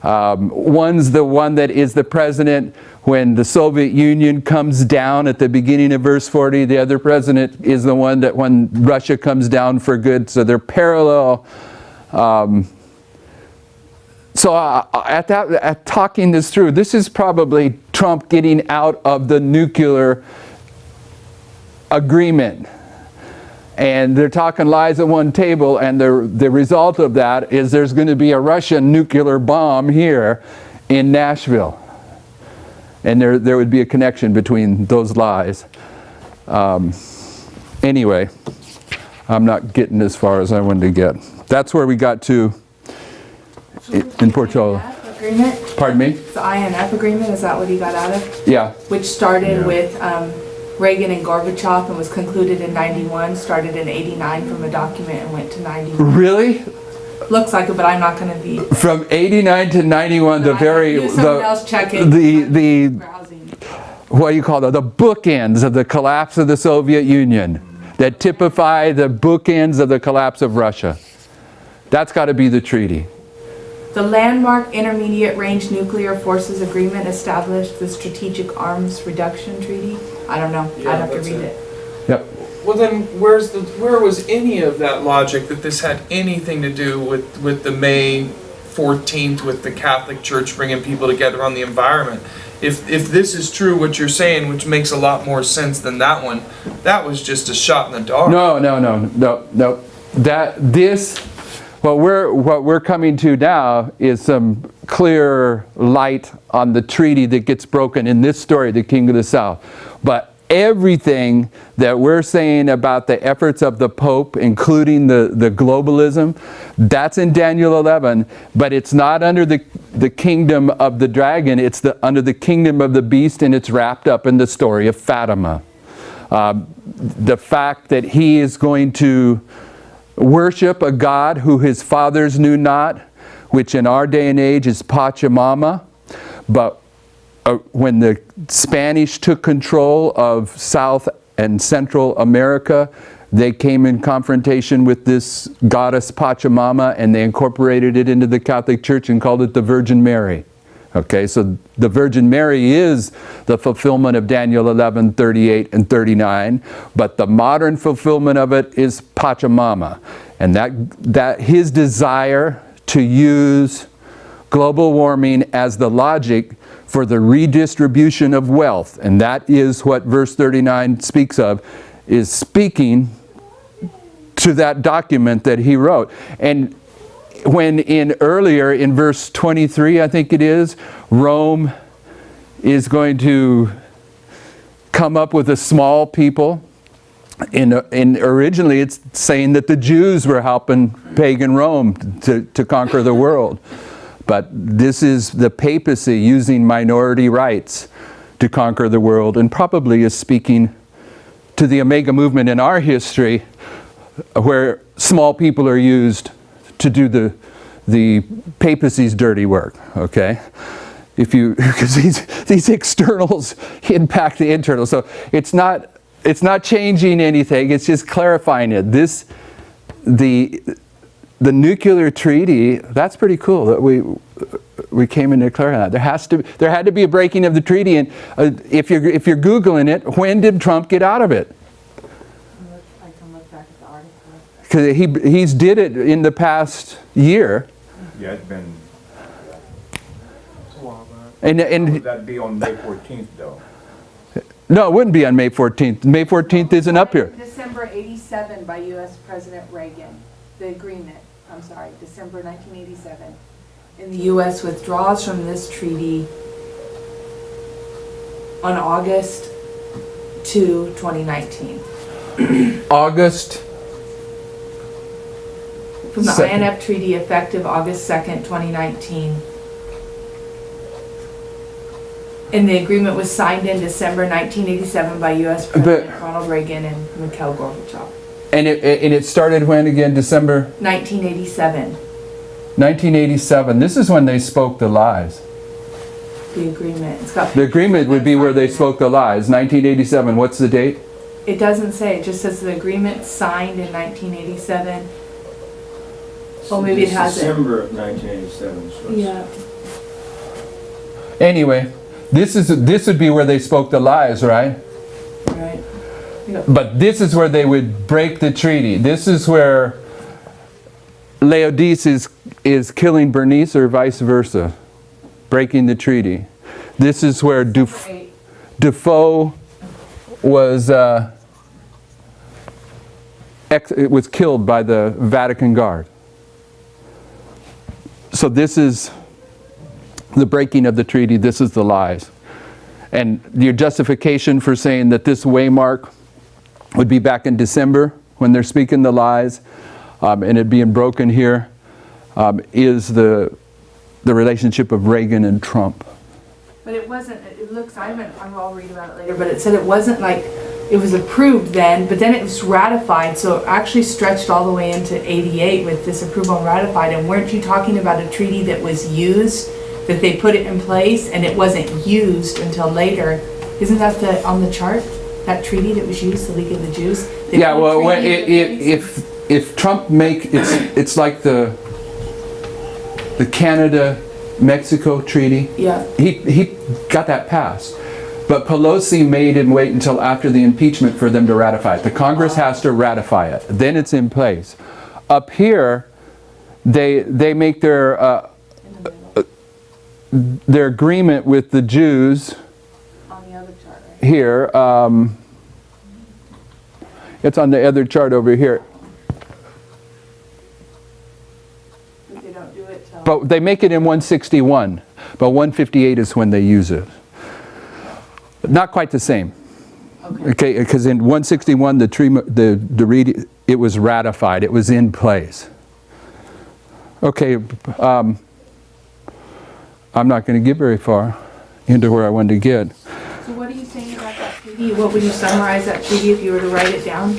One's the one that is the president when the Soviet Union comes down at the beginning of verse 40. The other president is the one that when Russia comes down for good. So they're parallel. At talking this through, this is probably Trump getting out of the nuclear agreement. And they're talking lies at one table, and the result of that is there's going to be a Russian nuclear bomb here in Nashville. And there would be a connection between those lies. Anyway, I'm not getting as far as I wanted to get. That's where we got to in Portola. Agreement? Pardon me? The INF agreement, is that what he got out of? Yeah. Which started with Reagan and Gorbachev and was concluded in 91, started in 89 from a document and went to 91. Really? Looks like it, but I'm not going to be. From 89 to 91, Someone else check it. the Browsing. what do you call it? The bookends of the collapse of the Soviet Union that typify the bookends of the collapse of Russia. That's got to be the treaty. The landmark Intermediate Range Nuclear Forces Agreement established the Strategic Arms Reduction Treaty. I don't know. Yeah, I'd have to that's read it. it. Yep. Well, then where was any of that logic that this had anything to do with the May 14th, with the Catholic Church bringing people together on the environment? If this is true, what you're saying, which makes a lot more sense than that one, that was just a shot in the dark. No. What we're coming to now is some clear light on the treaty that gets broken in this story, the King of the South. But everything that we're saying about the efforts of the Pope, including the globalism, that's in Daniel 11, but it's not under the kingdom of the dragon, it's under the kingdom of the beast, and it's wrapped up in the story of Fatima. The fact that he is going to worship a God who his fathers knew not, which in our day and age is Pachamama, but when the Spanish took control of South and Central America, they came in confrontation with this goddess Pachamama, and they incorporated it into the Catholic Church and called it the Virgin Mary. Okay, so the Virgin Mary is the fulfillment of Daniel 11, 38 and 39, but the modern fulfillment of it is Pachamama. And that his desire to use global warming as the logic for the redistribution of wealth, and that is what verse 39 speaks of, is speaking to that document that he wrote. And when earlier in verse 23, I think it is, Rome is going to come up with a small people. And originally it's saying that the Jews were helping pagan Rome to conquer the world. But this is the papacy using minority rights to conquer the world, and probably is speaking to the Omega movement in our history, where small people are used to do the papacy's dirty work. Okay, because these externals impact the internal, so it's not changing anything. It's just clarifying it. The nuclear treaty, that's pretty cool that we came in declaring that. There had to be a breaking of the treaty, and if you're Googling it, when did Trump get out of it? I can look back at the article. Because he's did it in the past year. Yeah, it's been, It's a while back. And would that be on May 14th though? no, it wouldn't be on May 14th. May 14th isn't up here. December December 87 by U.S. President Reagan. The agreement, I'm sorry, December 1987. And the U.S. withdraws from this treaty on August 2, 2019. August, From the Second. INF Treaty effective August 2nd, 2019. And the agreement was signed in December 1987 by U.S. President Ronald Reagan and Mikhail Gorbachev. and it started when again? December 1987, 1987. This is when they spoke the lies. the agreement. It's got. The agreement would be where they spoke the lies. 1987. What's the date? It doesn't say, it just says the agreement signed in 1987. Well, maybe it has it. December of 1987. So it's- Yeah. Anyway, this would be where they spoke the lies, right? Right. Yeah. But this is where they would break the treaty. This is where Laodice is killing Bernice, or vice versa, breaking the treaty. This is where Right. Defoe was it was killed by the Vatican Guard. So this is the breaking of the treaty. This is the lies. And your justification for saying that this waymark would be back in December when they're speaking the lies, and it being broken here, is the relationship of Reagan and Trump. But it wasn't, it looks, I'll read about it later, but it said it wasn't like, it was approved then, but then it was ratified, so it actually stretched all the way into 88 with this approval and ratified. And weren't you talking about a treaty that was used, that they put it in place and it wasn't used until later? Isn't that on the chart? That treaty that was used, the League of the Jews? They Yeah, put a well, treaty in place? if Trump it's like the Canada-Mexico treaty. Yeah, He got that passed. But Pelosi made him wait until after the impeachment for them to ratify it. The Congress has to ratify it. Then it's in place. Up here, they make their agreement with the Jews on the other chart, right? here. It's on the other chart over here. But they don't do it till. But they make it in 161. But 158 is when they use it. Not quite the same. Okay, because in 161 it was ratified. It was in place. Okay, I'm not going to get very far into where I wanted to get. So what are you saying about that treaty? What would you summarize that treaty if you were to write it down?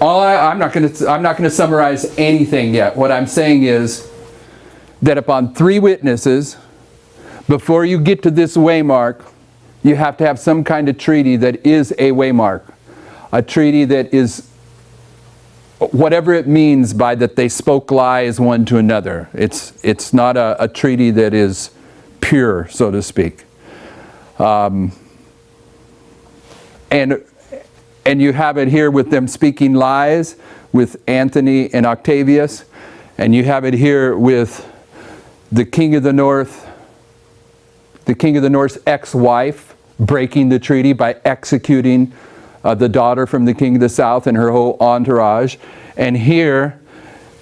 I'm not going to summarize anything yet. What I'm saying is that upon 3 witnesses, before you get to this waymark, you have to have some kind of treaty that is a waymark. A treaty that is whatever it means by that they spoke lies one to another. It's not a treaty that is pure, so to speak. And you have it here with them speaking lies with Anthony and Octavius, and you have it here with the King of the North's ex-wife breaking the treaty by executing the daughter from the King of the South and her whole entourage. And here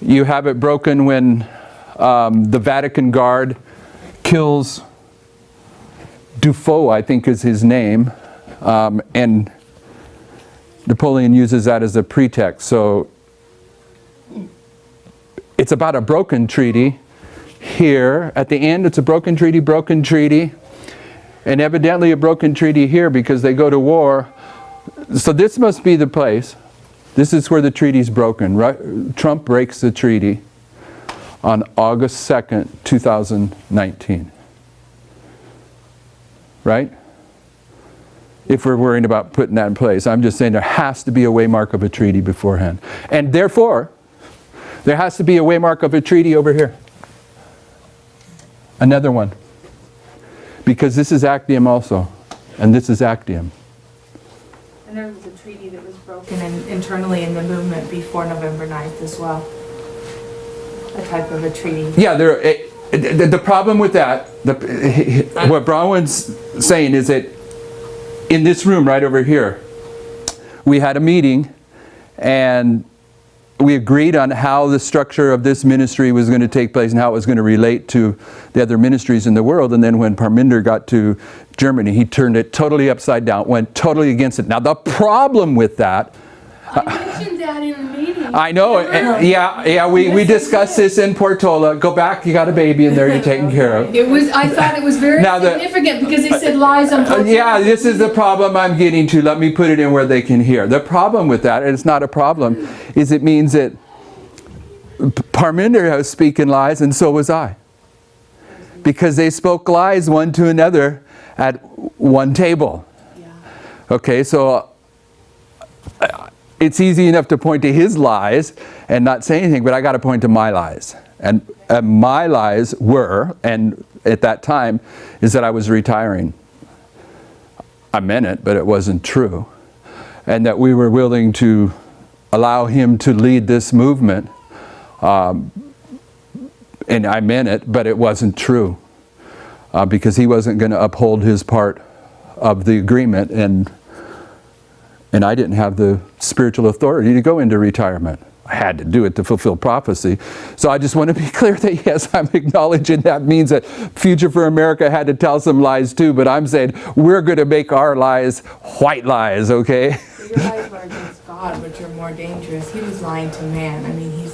you have it broken when the Vatican Guard kills Defoe, I think is his name, and Napoleon uses that as a pretext. So it's about a broken treaty. Here, at the end, it's a broken treaty, and evidently a broken treaty here because they go to war. So this must be the place. This is where the treaty's broken. Right? Trump breaks the treaty on August 2nd, 2019. Right? If we're worrying about putting that in place. I'm just saying there has to be a waymark of a treaty beforehand. And therefore, there has to be a waymark of a treaty over here. Another one. Because this is Actium also. And this is Actium. And there was a treaty that was broken internally in the movement before November 9th as well. A type of a treaty. Yeah, the problem with that, what Bronwyn's saying is that in this room right over here, we had a meeting And we agreed on how the structure of this ministry was going to take place and how it was going to relate to the other ministries in the world. And then when Parminder got to Germany, he turned it totally upside down, went totally against it. Now the problem with that, I mentioned that in a meeting. I know, we discussed this in Portola. Go back, you got a baby in there you're taking care of. I thought it was very Now significant because they said lies on both Yeah, sides. this is the problem I'm getting to. Let me put it in where they can hear. The problem with that, and it's not a problem, is it means that Parminder was speaking lies and so was I. Because they spoke lies one to another at one table. Okay, so it's easy enough to point to his lies and not say anything, but I got to point to my lies. And my lies were, and at that time, is that I was retiring. I meant it, but it wasn't true. And that we were willing to allow him to lead this movement. And I meant it, but it wasn't true. Because he wasn't going to uphold his part of the agreement, and I didn't have the spiritual authority to go into retirement. I had to do it to fulfill prophecy. So I just want to be clear that yes, I'm acknowledging that means that Future for America had to tell some lies too, but I'm saying we're going to make our lies white lies, okay? Your lies were against God, which are more dangerous. He was lying to man. I mean,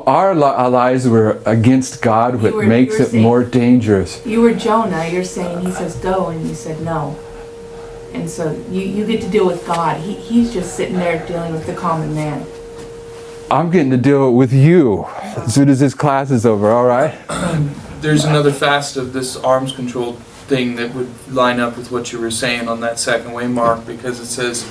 Our lies were against God, which makes it more dangerous. You were Jonah. You're saying he says go, and you said no. And so you get to deal with God. He's just sitting there dealing with the common man. I'm getting to deal with you as soon as this class is over, all right? There's another facet of this arms control thing that would line up with what you were saying on that second way, Mark, because it says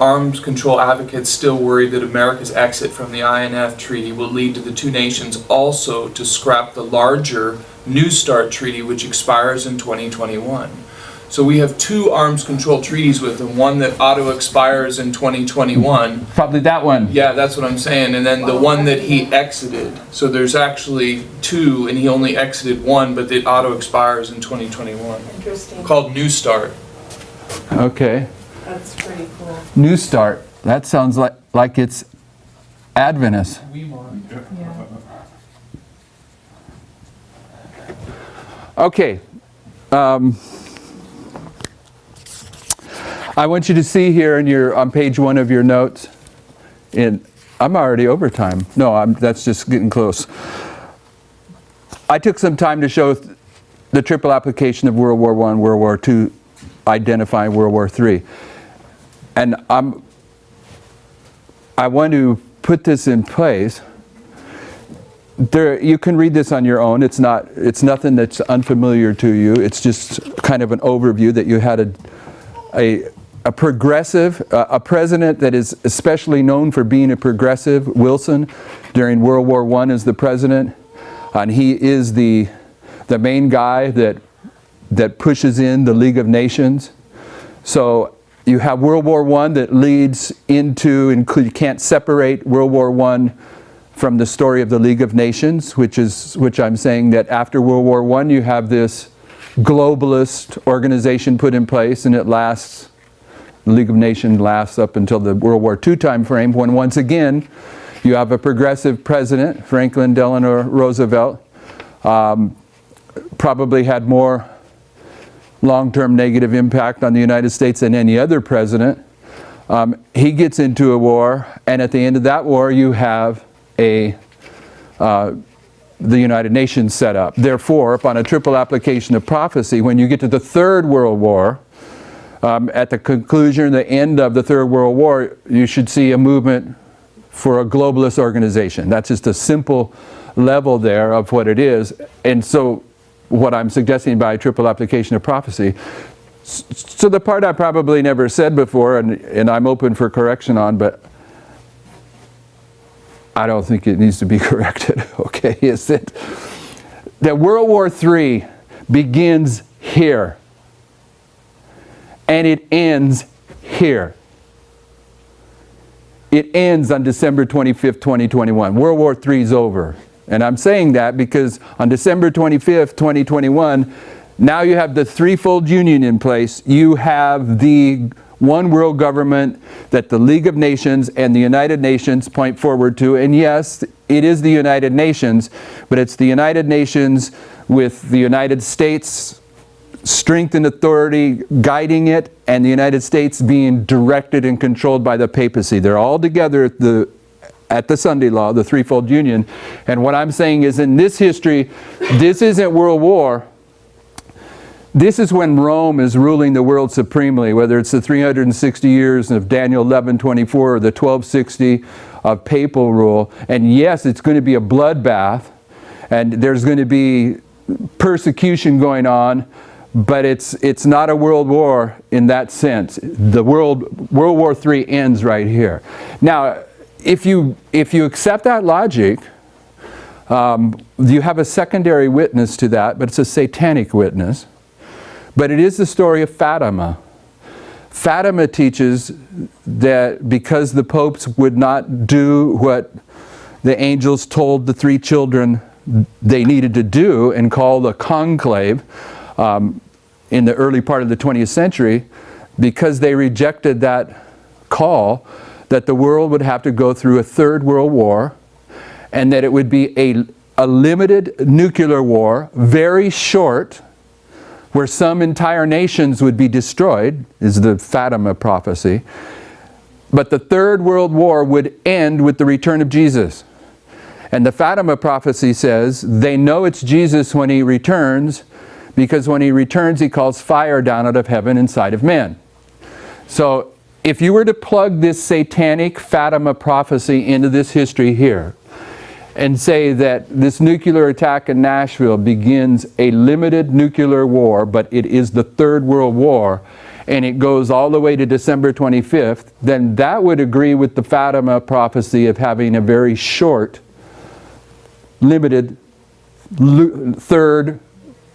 arms control advocates still worry that America's exit from the INF treaty will lead to the two nations also to scrap the larger New START treaty, which expires in 2021. So we have two arms control treaties with them, one that auto expires in 2021. Probably that one. Yeah, that's what I'm saying. And then the one that he exited. So there's actually two, and he only exited one, but it auto expires in 2021. Interesting. Called New START. Okay. That's pretty cool. New Start. That sounds like it's Adventist. Yeah. Okay. I want you to see here on page 1 of your notes. I'm already over time. No, that's just getting close. I took some time to show the triple application of World War I, World War II, identifying World War III. And I want to put this in place. You can read this on your own. It's nothing that's unfamiliar to you. It's just kind of an overview that you had a progressive, a president that is especially known for being a progressive, Wilson, during World War I as the president. And he is the main guy that pushes in the League of Nations. So you have World War I that leads into, and you can't separate World War I from the story of the League of Nations, which I'm saying that after World War I you have this globalist organization put in place, and the League of Nations lasts up until the World War II time frame, when once again you have a progressive president, Franklin Delano Roosevelt, probably had more long-term negative impact on the United States than any other president. He gets into a war, and at the end of that war you have the United Nations set up. Therefore, upon a triple application of prophecy, when you get to the Third World War, at the conclusion, the end of the Third World War, you should see a movement for a globalist organization. That's just a simple level there of what it is. And so what I'm suggesting by triple application of prophecy, so the part I probably never said before, and I'm open for correction on, but I don't think it needs to be corrected, okay, is that World War III begins here, and it ends here. It ends on December 25th, 2021. World War III is over. And I'm saying that because on December 25th, 2021, now you have the threefold union in place. You have the one world government that the League of Nations and the United Nations point forward to. And yes, it is the United Nations, but it's the United Nations with the United States strength and authority guiding it, and the United States being directed and controlled by the papacy. They're all together at the Sunday law, the threefold union. And what I'm saying is, in this history, this isn't world war. This is when Rome is ruling the world supremely, whether it's the 360 years of Daniel 11:24 or the 1260 of papal rule. And yes, it's going to be a bloodbath, and there's going to be persecution going on, but it's not a world war in that sense. The World War III ends right here. Now, if you accept that logic, you have a secondary witness to that, but it's a satanic witness. But it is the story of Fatima. Fatima teaches that because the popes would not do what the angels told the three children they needed to do and call the conclave in the early part of the 20th century, because they rejected that call, that the world would have to go through a third world war, and that it would be a limited nuclear war, very short, where some entire nations would be destroyed, is the Fatima prophecy. But the Third World War would end with the return of Jesus. And the Fatima prophecy says they know it's Jesus when he returns, because when he returns, he calls fire down out of heaven inside of men. So if you were to plug this satanic Fatima prophecy into this history here, and say that this nuclear attack in Nashville begins a limited nuclear war, but it is the Third World War, and it goes all the way to December 25th, then that would agree with the Fatima prophecy of having a very short, limited Third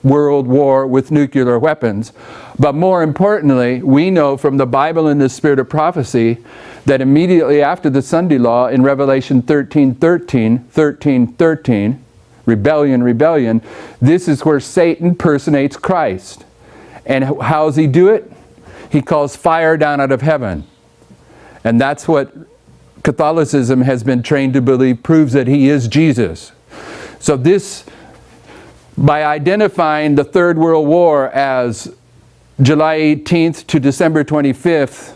World War with nuclear weapons. But more importantly, we know from the Bible and the Spirit of prophecy that immediately after the Sunday law in Revelation 13:13, rebellion, this is where Satan personates Christ. And how does he do it? He calls fire down out of heaven. And that's what Catholicism has been trained to believe proves that he is Jesus. So this, by identifying the Third World War as July 18th to December 25th,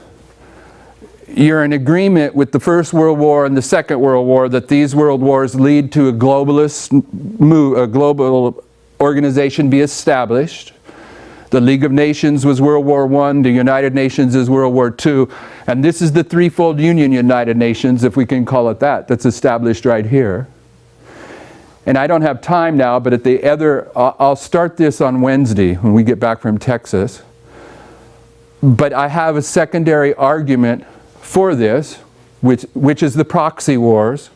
you're in agreement with the First World War and the Second World War, that these world wars lead to a globalist a global organization be established. The League of Nations was World War I, the United Nations is World War II, and this is the threefold union United Nations, if we can call it that, that's established right here. And I don't have time now, but I'll start this on Wednesday when we get back from Texas. But I have a secondary argument for this, which is the proxy wars.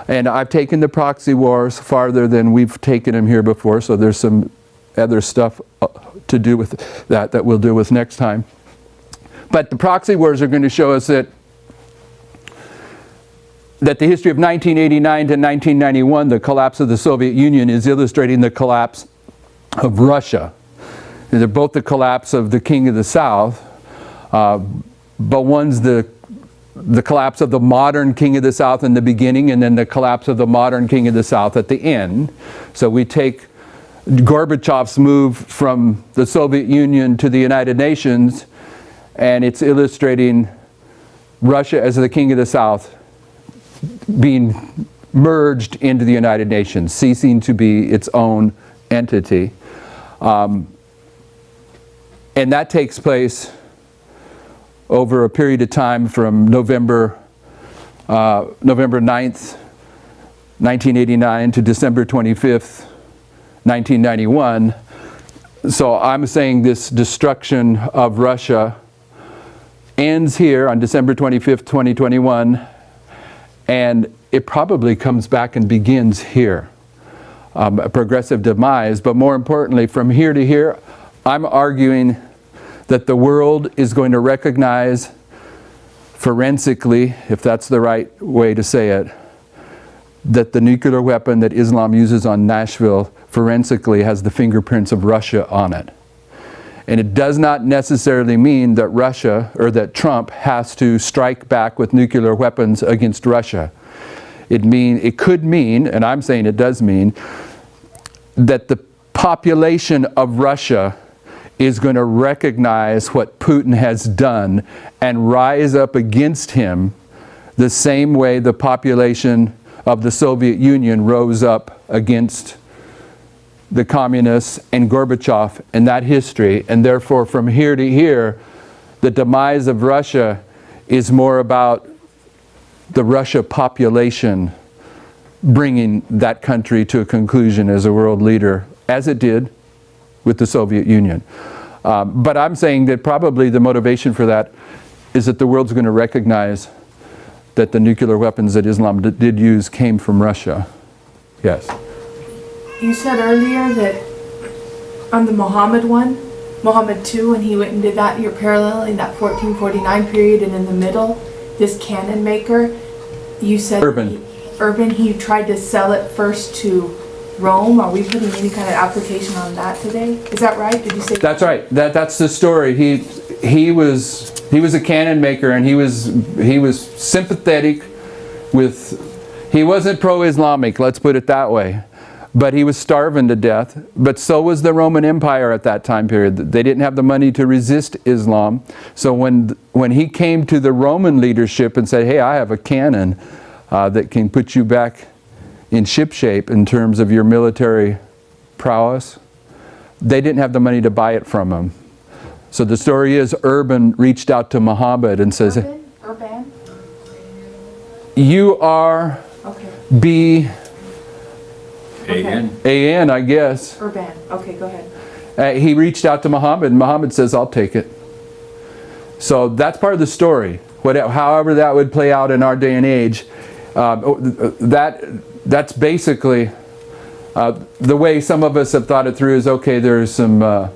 And I've taken the proxy wars farther than we've taken them here before, so there's some other stuff to do with that we'll deal with next time. But the proxy wars are going to show us that the history of 1989 to 1991, the collapse of the Soviet Union, is illustrating the collapse of Russia. They're both the collapse of the King of the South, but one's the collapse of the modern King of the South in the beginning, and then the collapse of the modern King of the South at the end. So we take Gorbachev's move from the Soviet Union to the United Nations, and it's illustrating Russia as the King of the South being merged into the United Nations, ceasing to be its own entity. And that takes place over a period of time from November 9th, 1989 to December 25th, 1991. So I'm saying this destruction of Russia ends here on December 25th, 2021, and it probably comes back and begins here. A progressive demise, but more importantly, from here to here, I'm arguing that the world is going to recognize forensically, if that's the right way to say it, that the nuclear weapon that Islam uses on Nashville forensically has the fingerprints of Russia on it. And it does not necessarily mean that Russia or that Trump has to strike back with nuclear weapons against Russia. It could mean, and I'm saying it does mean, that the population of Russia is going to recognize what Putin has done and rise up against him the same way the population of the Soviet Union rose up against the communists and Gorbachev and that history. And therefore, from here to here, the demise of Russia is more about the Russia population bringing that country to a conclusion as a world leader, as it did with the Soviet Union. But I'm saying that probably the motivation for that is that the world's going to recognize that the nuclear weapons that Islam did use came from Russia. Yes. You said earlier that on the Muhammad one, Muhammad 2, when he went and did that, you're paralleling that 1449 period, and in the middle, this cannon maker, you said he tried to sell it first to Rome. Are we putting any kind of application on that today? Is that right? Did you say that's right? That's the story. He was a cannon maker, and he was sympathetic with. He wasn't pro-Islamic. Let's put it that way. But he was starving to death. But so was the Roman Empire at that time period. They didn't have the money to resist Islam. So when he came to the Roman leadership and said, "Hey, I have a cannon that can put you back in shipshape in terms of your military prowess," they didn't have the money to buy it from him. So the story is, Urban reached out to Muhammad and says, Urban? U-R-B... A-N, I guess. Urban. Okay, go ahead. He reached out to Muhammad, and Muhammad says, "I'll take it." So that's part of the story. However that would play out in our day and age, that's basically the way some of us have thought it through is, okay, there's some the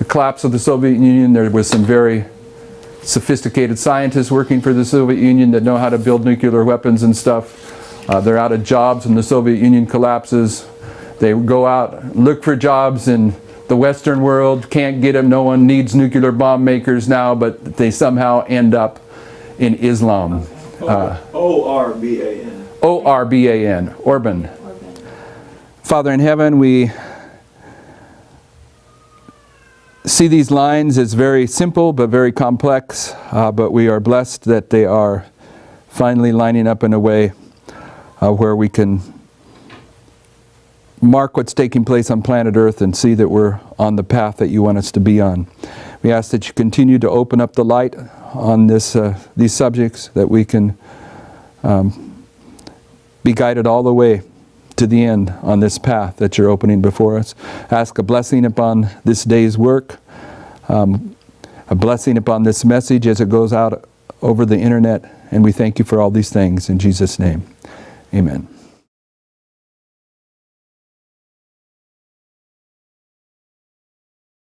collapse of the Soviet Union. There was some very sophisticated scientists working for the Soviet Union that know how to build nuclear weapons and stuff. They're out of jobs when the Soviet Union collapses. They go out, look for jobs in the Western world, can't get them. No one needs nuclear bomb makers now, but they somehow end up in Islam. O-R-B-A-N. O-R-B-A-N, Orban. Father in heaven, we see these lines as very simple but very complex, but we are blessed that they are finally lining up in a way where we can mark what's taking place on planet Earth and see that we're on the path that you want us to be on. We ask that you continue to open up the light on these subjects, that we can be guided all the way to the end on this path that you're opening before us. Ask a blessing upon this day's work, a blessing upon this message as it goes out over the internet, and we thank you for all these things in Jesus' name. Amen.